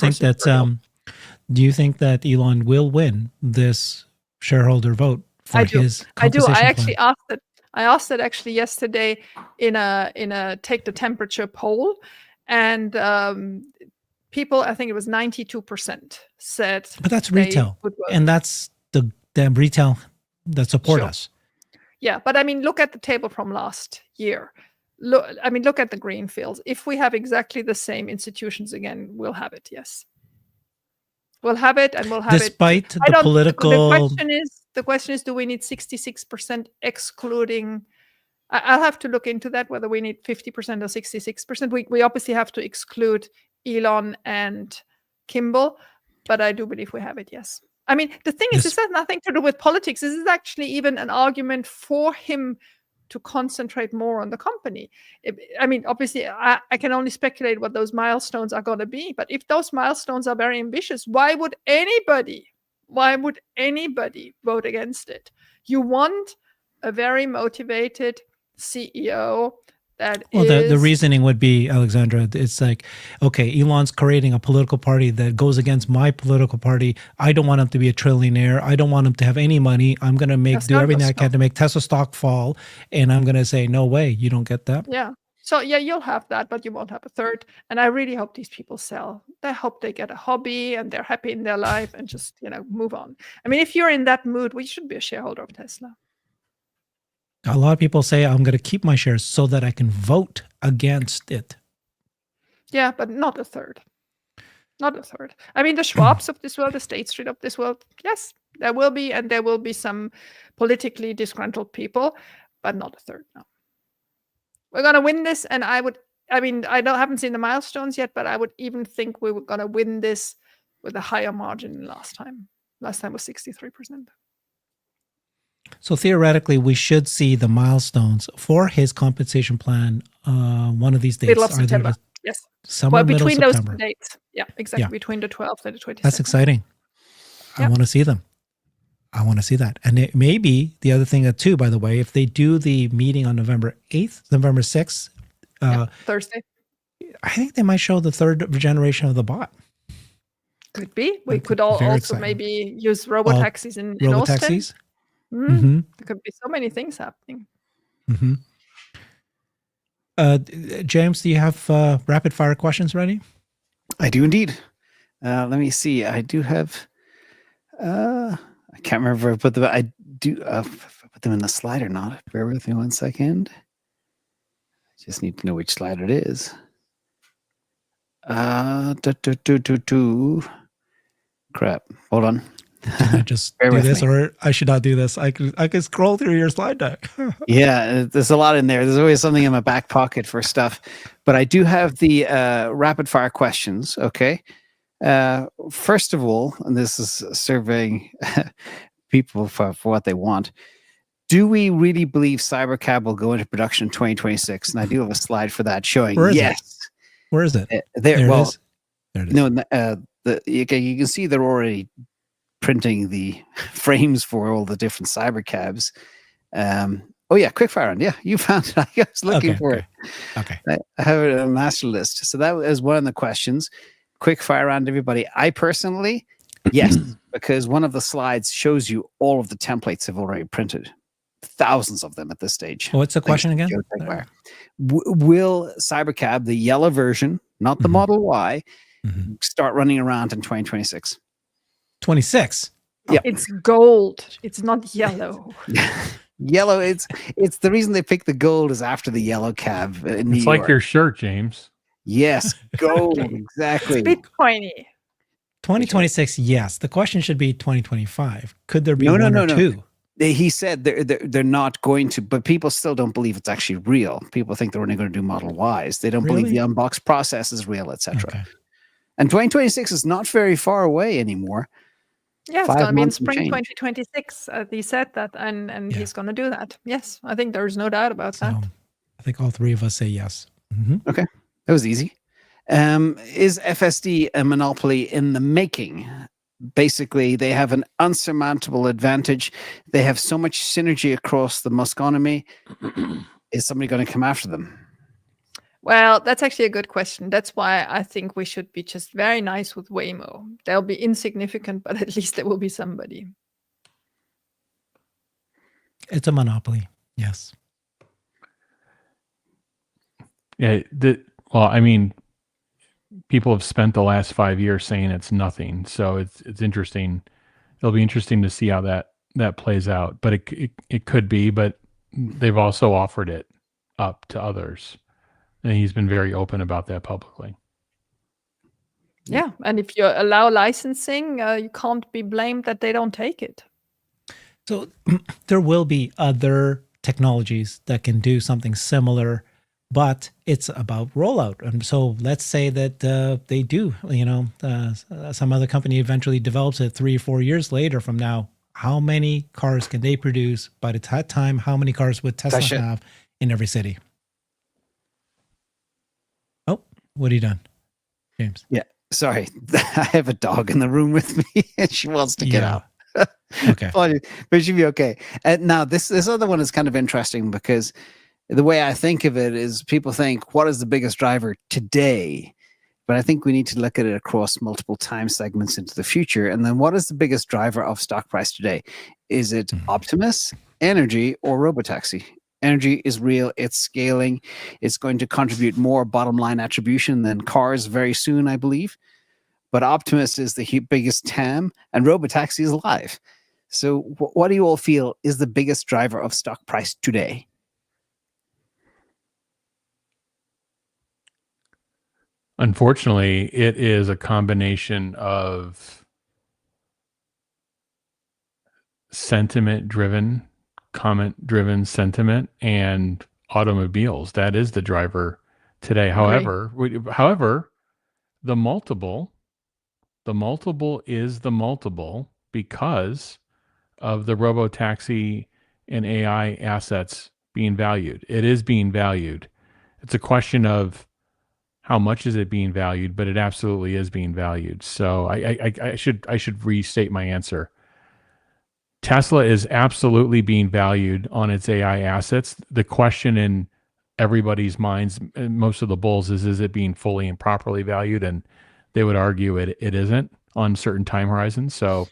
Do you think that Elon will win this shareholder vote for his compensation I do. I actually plan? asked that actually yesterday in a take the temperature poll, and people, I think it was 92% said. But that's retail, and that's the retail that support us. Yeah, but I mean, look at the table from last year. look at the green fields. If we have exactly the same institutions again, we'll have it. Yes, we'll have it, and we'll have Despite it. the political. The question is, do we need 66% excluding? I'll have to look into that, whether we need 50% or 66%. We obviously have to exclude Elon and Kimball, but I do believe we have it, yes. I mean, the thing is, this has nothing to do with politics. This is actually even an argument for him to concentrate more on the company. I mean, obviously, I can only speculate what those milestones are going to be, but if those milestones are very ambitious, why would anybody vote against it? You want a very motivated CEO the reasoning would be, Alexandra, it's like, okay, Elon's creating a political party that goes against my political party. I don't want him to be a trillionaire. I don't want him to have any money. I'm going to do everything I can to make Tesla stock fall. And I'm going to say, no way, you don't get that. Yeah. So yeah, you'll have that, but you won't have a third. And I really hope these people sell. I hope they get a hobby and they're happy in their life and just, move on. I mean, if you're in that mood, we should be a shareholder of Tesla. A lot of people say, I'm going to keep my shares so that I can vote against it. Yeah, but not a third. Not a third. I mean, the Schwabs of this world, the State Street of this world, yes, there will be, and there will be some politically disgruntled people, but not a third, no. We're going to win this, and I haven't seen the milestones yet, but I would even think we were going to win this with a higher margin than last time. Last time was 63%. So theoretically, we should see the milestones for his compensation plan one of these days. Middle of September. Yes. Somewhere between middle those September. dates. Yeah, exactly. Yeah. Between the 12th and the 22nd. That's exciting. Yeah. I want to see them. I want to see that. And it may be the other thing too, by the way, if they do the meeting on November 8th, November 6th. Thursday. I think they might show the third generation of the bot. Could be. We could also maybe use robotaxis in robotaxis. Austin. Mm-hmm. There could be so many things happening. Mm-hmm. James, do you have rapid fire questions ready? I do indeed. Let me see. I do have. I can't remember if I put them. I do. If I put them in the slide or not. Bear with me 1 second. I just need to know which slide it is. Crap. Hold on. Can I just do this, or I should not do this? I could scroll through your slide deck. Yeah, there's a lot in there. There's always something in my back pocket for stuff. But I do have the rapid fire questions. Okay. First of all, and this is surveying people for what they want. Do we really believe Cybercab will go into production in 2026? And I do have a slide for that showing yes. Where is it? There it is. There it is. No, you can see they're already printing the frames for all the different Cybercabs. Oh yeah, quickfire round. Yeah, you found it. I was looking for it. Okay. I have it on a master list. So that was one of the questions. Quickfire round, everybody. I personally, yes, because one of the slides shows you all of the templates they've already printed. Thousands of them at this stage. What's the question again? Will Cybercab, the yellow version, not the Model Y, start running around in 2026? 26. Yeah, it's gold. It's not yellow. Yellow. It's the reason they picked the gold is after the yellow cab in New York. Like your shirt, James. Yes, gold. Exactly. Bitcoiny. 2026. Yes. The question should be 2025. Could there be one or two? He said they're not going to, but people still don't believe it's actually real. People think they're only going to do Model Ys. They don't believe the unbox process is real, etc. Okay. And 2026 is not very far away anymore. Yeah, it's going to be in spring 2026. He said that, and he's going to do that. Yes, I think there's no doubt about that. I think all three of us say yes. Okay, that was easy. Is FSD a monopoly in the making? Basically, they have an unsurmountable advantage. They have so much synergy across the Muskonomy. Is somebody going to come after them? Well, that's actually a good question. That's why I think we should be just very nice with Whimo. They'll be insignificant, but at least there will be somebody. It's a monopoly. Yes. Yeah. I mean, people have spent the last 5 years saying it's nothing. So it's interesting. It'll be interesting to see how that plays out. But it could be. But they've also offered it up to others. And he's been very open about that publicly. Yeah, and if you allow licensing, you can't be blamed that they don't take it. So there will be other technologies that can do something similar, but it's about rollout. And so let's say that they do, some other company eventually develops it 3 or 4 years later from now. How many cars can they produce by that time? How many cars would Tesla have in every city? Oh, what have you done, James? Yeah, sorry. I have a dog in the room with me and she wants to get out. Okay. But she'll be okay. And now this other one is kind of interesting because the way I think of it is people think, what is the biggest driver today? But I think we need to look at it across multiple time segments into the future. And then what is the biggest driver of stock price today? Is it Optimus, energy, or Robotaxi? Energy is real. It's scaling. It's going to contribute more bottom line attribution than cars very soon, I believe. But Optimus is the biggest TAM and Robotaxi is live. So what do you all feel is the biggest driver of stock price today? Unfortunately, it is a combination of sentiment-driven, comment-driven sentiment, and automobiles. That is the driver today. However, the multiple is the multiple because of the Robotaxi and AI assets being valued. It is being valued. It's a question of how much is it being valued, but it absolutely is being valued. So I should restate my answer. Tesla is absolutely being valued on its AI assets. The question in everybody's minds, most of the bulls, is it being fully and properly valued? And they would argue it isn't on certain time horizons. So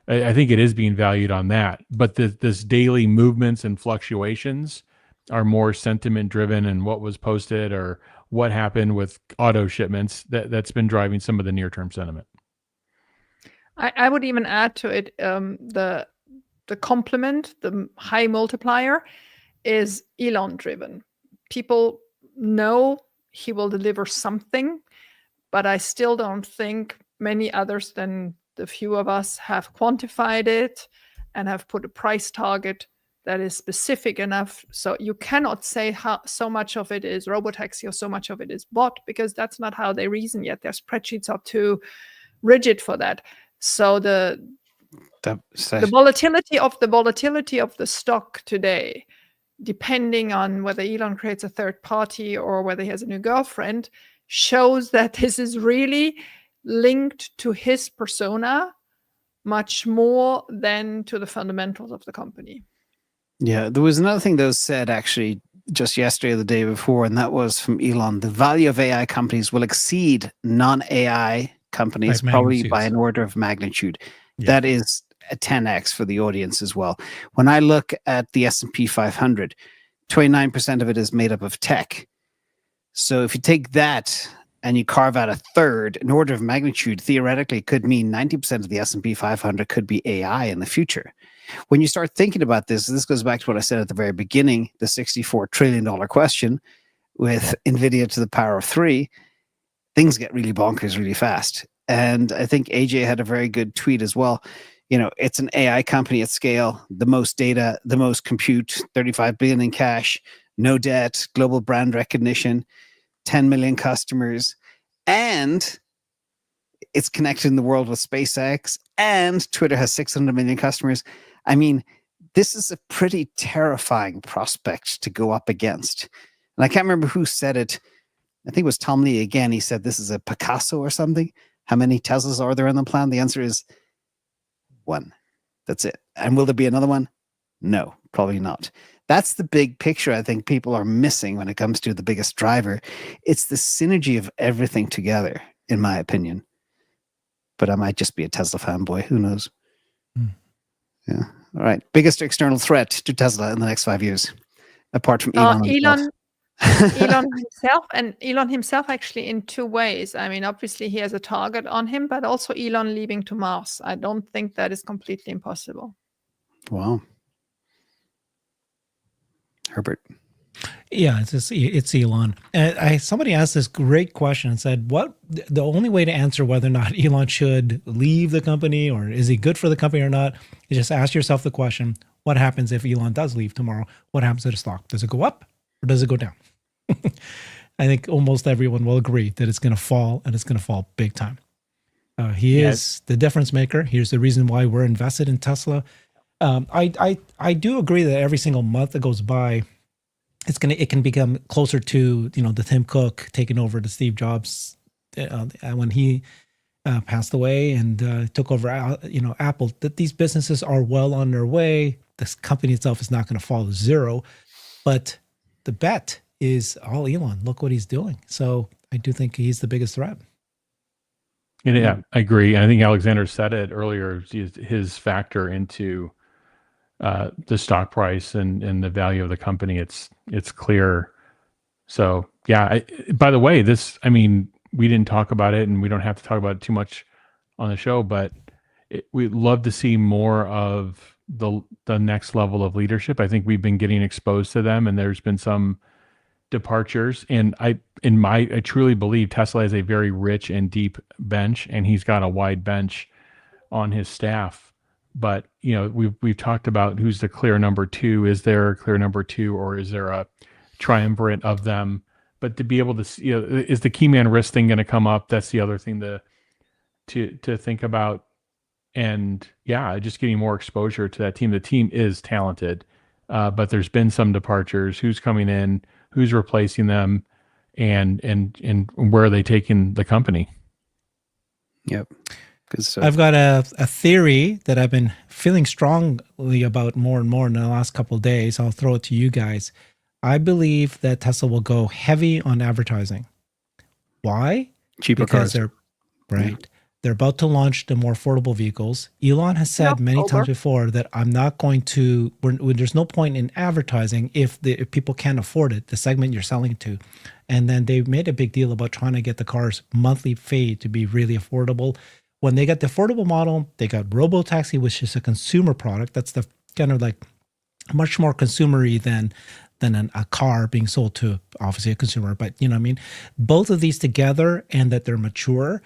I think it is being valued on that. But this daily movements and fluctuations are more sentiment driven, and what was posted or what happened with auto shipments that's been driving some of the near term sentiment. I would even add to it the complement, the high multiplier, is Elon driven. People know he will deliver something, but I still don't think many others than the few of us have quantified it and have put a price target that is specific enough. So you cannot say how so much of it is Robotaxi or so much of it is bot, because that's not how they reason yet. Their spreadsheets are too rigid for that. So the volatility of the stock today, depending on whether Elon creates a third party or whether he has a new girlfriend, shows that this is really linked to his persona much more than to the fundamentals of the company. Yeah, there was another thing that was said actually just yesterday or the day before, and that was from Elon. The value of AI companies will exceed non-AI companies probably by an order of magnitude. Yeah. That is a 10x for the audience as well. When I look at the S&P 500, 29% of it is made up of tech. So if you take that and you carve out a third, an order of magnitude theoretically could mean 90% of the S&P 500 could be AI in the future. When you start thinking about this goes back to what I said at the very beginning, the $64 trillion question with NVIDIA to the power of 3, things get really bonkers really fast. And I think AJ had a very good tweet as well. You know, it's an AI company at scale, the most data, the most compute, 35 billion in cash, no debt, global brand recognition, 10 million customers, and it's connected in the world with SpaceX, and Twitter has 600 million customers. I mean, this is a pretty terrifying prospect to go up against. And I can't remember who said it. I think it was Tom Lee again. He said this is a Picasso or something. How many Teslas are there on the plan? The answer is 1. That's it. And will there be another one? No, probably not. That's the big picture I think people are missing when it comes to the biggest driver. It's the synergy of everything together, in my opinion. But I might just be a Tesla fanboy. Who knows? Yeah. All right. Biggest external threat to Tesla in the next 5 years, apart from Elon himself. Elon himself actually in 2 ways. I mean, obviously he has a target on him, but also Elon leaving to Mars. I don't think that is completely impossible. Wow. Herbert. Yeah, it's Elon. And somebody asked this great question and said, "What the only way to answer whether or not Elon should leave the company or is he good for the company or not is just ask yourself the question: What happens if Elon does leave tomorrow? What happens to the stock? Does it go up or does it go down?" I think almost everyone will agree that it's going to fall, and it's going to fall big time. He is the difference maker. Here's the reason why we're invested in Tesla. I do agree that every single month that goes by, it can become closer to the Tim Cook taking over the Steve Jobs when he passed away and took over Apple. That these businesses are well on their way. This company itself is not going to fall to zero, but the bet is all Elon. Look what he's doing. So I do think he's the biggest threat. Yeah, I agree. And I think Alexander said it earlier. His factor into the stock price and the value of the company. It's clear. So yeah. By the way, we didn't talk about it, and we don't have to talk about it too much on the show. But we'd love to see more of the next level of leadership. I think we've been getting exposed to them, and there's been some departures. And I truly believe Tesla has a very rich and deep bench, and he's got a wide bench on his staff. But we've talked about who's the clear number two. Is there a clear number two, or is there a triumvirate of them? But to be able to see, is the key man risk thing going to come up? That's the other thing to think about. And yeah, just getting more exposure to that team. The team is talented, but there's been some departures. Who's coming in? Who's replacing them? And where are they taking the company? Yep. I've got a theory that I've been feeling strongly about more and more in the last couple of days. I'll throw it to you guys. I believe that Tesla will go heavy on advertising. Why? Cheaper because cars. They're about to launch the more affordable vehicles. Elon has said many times before that I'm not going to. There's no point in advertising if people can't afford it, the segment you're selling to. And then they made a big deal about trying to get the car's monthly fee to be really affordable. When they got the affordable model, they got Robotaxi, which is a consumer product. That's the kind of like much more consumery than a car being sold to obviously a consumer. But you know what I mean? Both of these together, and that they're mature,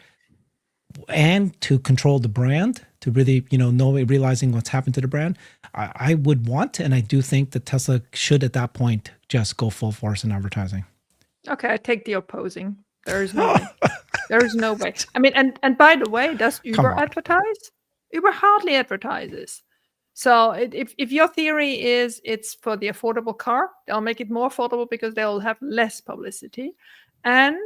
and to control the brand, to really realizing what's happened to the brand, I would want, and I do think that Tesla should at that point just go full force in advertising. Okay, I take the opposing. There is no way. There is no way. I mean, and by the way, does Uber advertise? Uber hardly advertises. So if your theory is it's for the affordable car, they'll make it more affordable because they'll have less publicity, and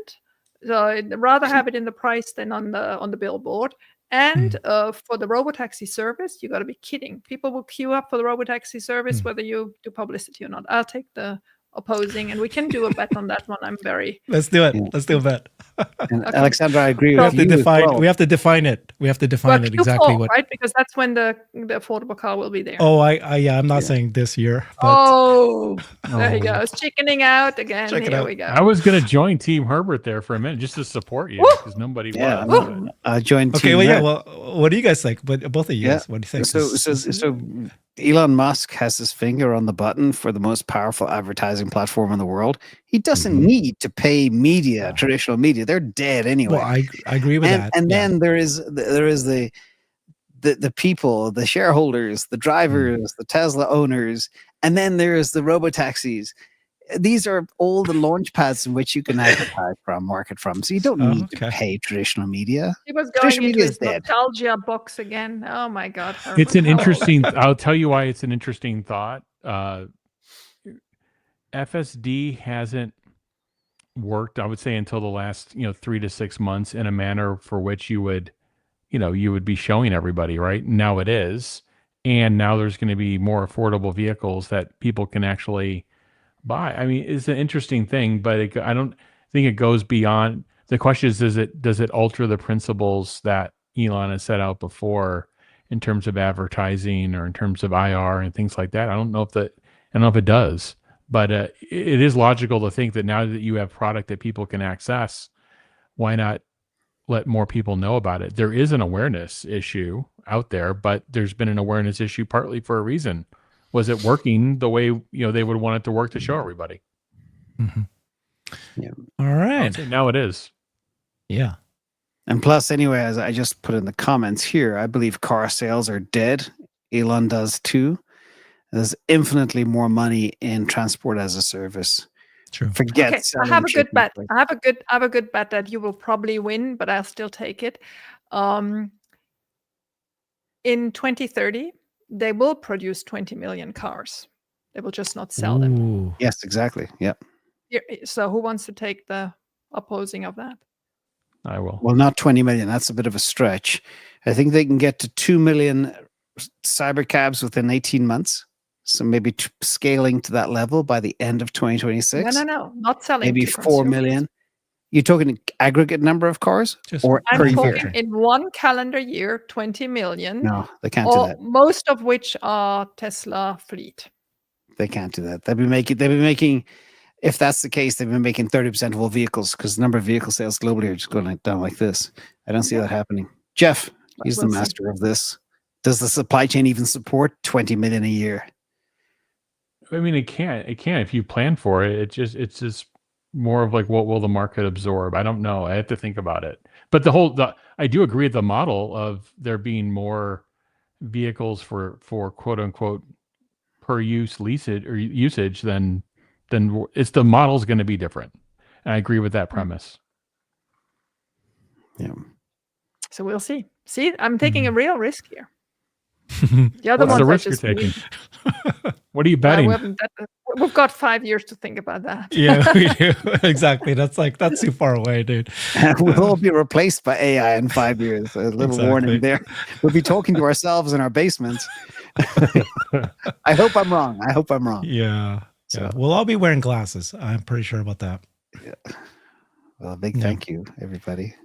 so I'd rather have it in the price than on the billboard. And for the Robotaxi service, you got to be kidding. People will queue up for the Robotaxi service whether you do publicity or not. I'll take the opposing, and we can do a bet on that one. I'm very. Let's do it. Let's do a bet. And okay. Alexandra, I agree we with have you. To define, well. We have to define it. We have to define it exactly Q4, what. Right, because that's when the affordable car will be there. Oh, I'm not saying this year. But there he goes, chickening out again. Here we go. I was going to join Team Herbert there for a minute just to support you because nobody was. I joined. Okay, Team well, Herb. Well, what do you guys think? But both of you guys, what do you think? So Elon Musk has his finger on the button for the most powerful advertising platform in the world. He doesn't need to pay media, traditional media. They're dead anyway. Well, I agree with that. And then there is the people, the shareholders, the drivers, the Tesla owners, and then there's the robotaxis. These are all the launch pads in which you can advertise from, market from. So you don't need to pay traditional media. He was going into his nostalgia box again. Oh my God. Herbert. It's an interesting, I'll tell you why it's an interesting thought. FSD hasn't worked, I would say, until the last 3 to 6 months in a manner for which you would be showing everybody, right? Now it is. And now there's going to be more affordable vehicles that people can actually buy. I mean, it's an interesting thing, but I don't think it goes beyond. The question is, does it alter the principles that Elon has set out before in terms of advertising or in terms of IR and things like that? I don't know if it does, but it is logical to think that now that you have product that people can access, why not let more people know about it? There is an awareness issue out there, but there's been an awareness issue partly for a reason. Was it working the way they would want it to work to show everybody? Yeah. All I right. would say now it is. Yeah. And plus, anyway, as I just put in the comments here, I believe car sales are dead. Elon does too. There's infinitely more money in transport as a service. True. Forget Okay, I selling have a good chicken. bet. I have a good bet that you will probably win, but I'll still take it. In 2030, they will produce 20 million cars. They will just not sell them. Ooh. Yes, exactly. Yep. So who wants to take the opposing of that? I will. Well, not 20 million. That's a bit of a stretch. I think they can get to 2 million cybercabs within 18 months. So maybe scaling to that level by the end of 2026. No. Not selling Maybe to 4 consumers. million. You're talking aggregate number of cars? Just Or I'm per talking year? in one calendar year, 20 million. No, they can't do that. Most of which are Tesla fleet. They can't do that. They've been making, if that's the case, they've been making 30% of all vehicles because the number of vehicle sales globally are just going down like this. I don't see that happening. Jeff, he's the We'll see. master of this. Does the supply chain even support 20 million a year? I mean, it can't if you plan for it. It's just more of like, what will the market absorb? I don't know. I have to think about it. But I do agree with the model of there being more vehicles for quote unquote per use usage than it's the model's going to be different. And I agree with that premise. Yeah. So we'll see. See, I'm taking a real risk here. Mm-hmm. The other What's the ones risk are you're just taking? What are you betting? we've got 5 years to think about that. Yeah, we do. Exactly. That's too far away, dude. We'll all be replaced by AI in 5 years. A little warning there. We'll be talking to ourselves in our basements. I hope I'm wrong. Yeah. So- Yeah. We'll all be wearing glasses. I'm pretty sure about that. Well, a big Yeah. thank you, everybody.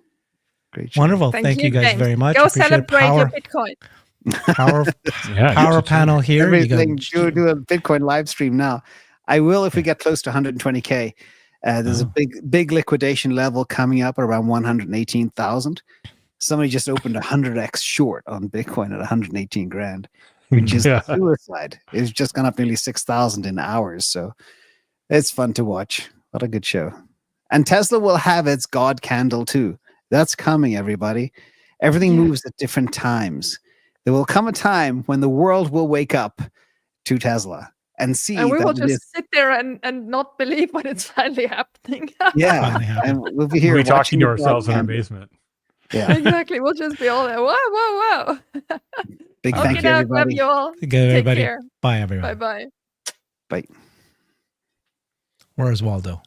Great show. Wonderful. Thank you guys James. very much. Go Appreciate it. celebrate your Bitcoin. Power panel here. You Everything. got, Do a Bitcoin live stream now. I will if we get close to 120K. There's a big liquidation level coming up at around 118,000. Somebody just opened 100x short on Bitcoin at 118 grand, which is suicide. It's just gone up nearly 6,000 in hours. So it's fun to watch. What a good show. And Tesla will have its God candle too. That's coming, everybody. Everything moves at different times. There will come a time when the world will wake up to Tesla and see And we that will it just is- sit there and not believe when it's finally happening. yeah, Finally happened. and we'll be here We'll be talking watching to the ourselves in our candle. basement. Yeah, Exactly. We'll just be all there. Whoa. big Okay, thank you, now, love everybody. you all. good, Take everybody. care. Bye, everyone. Bye-bye. Bye. Where's Waldo?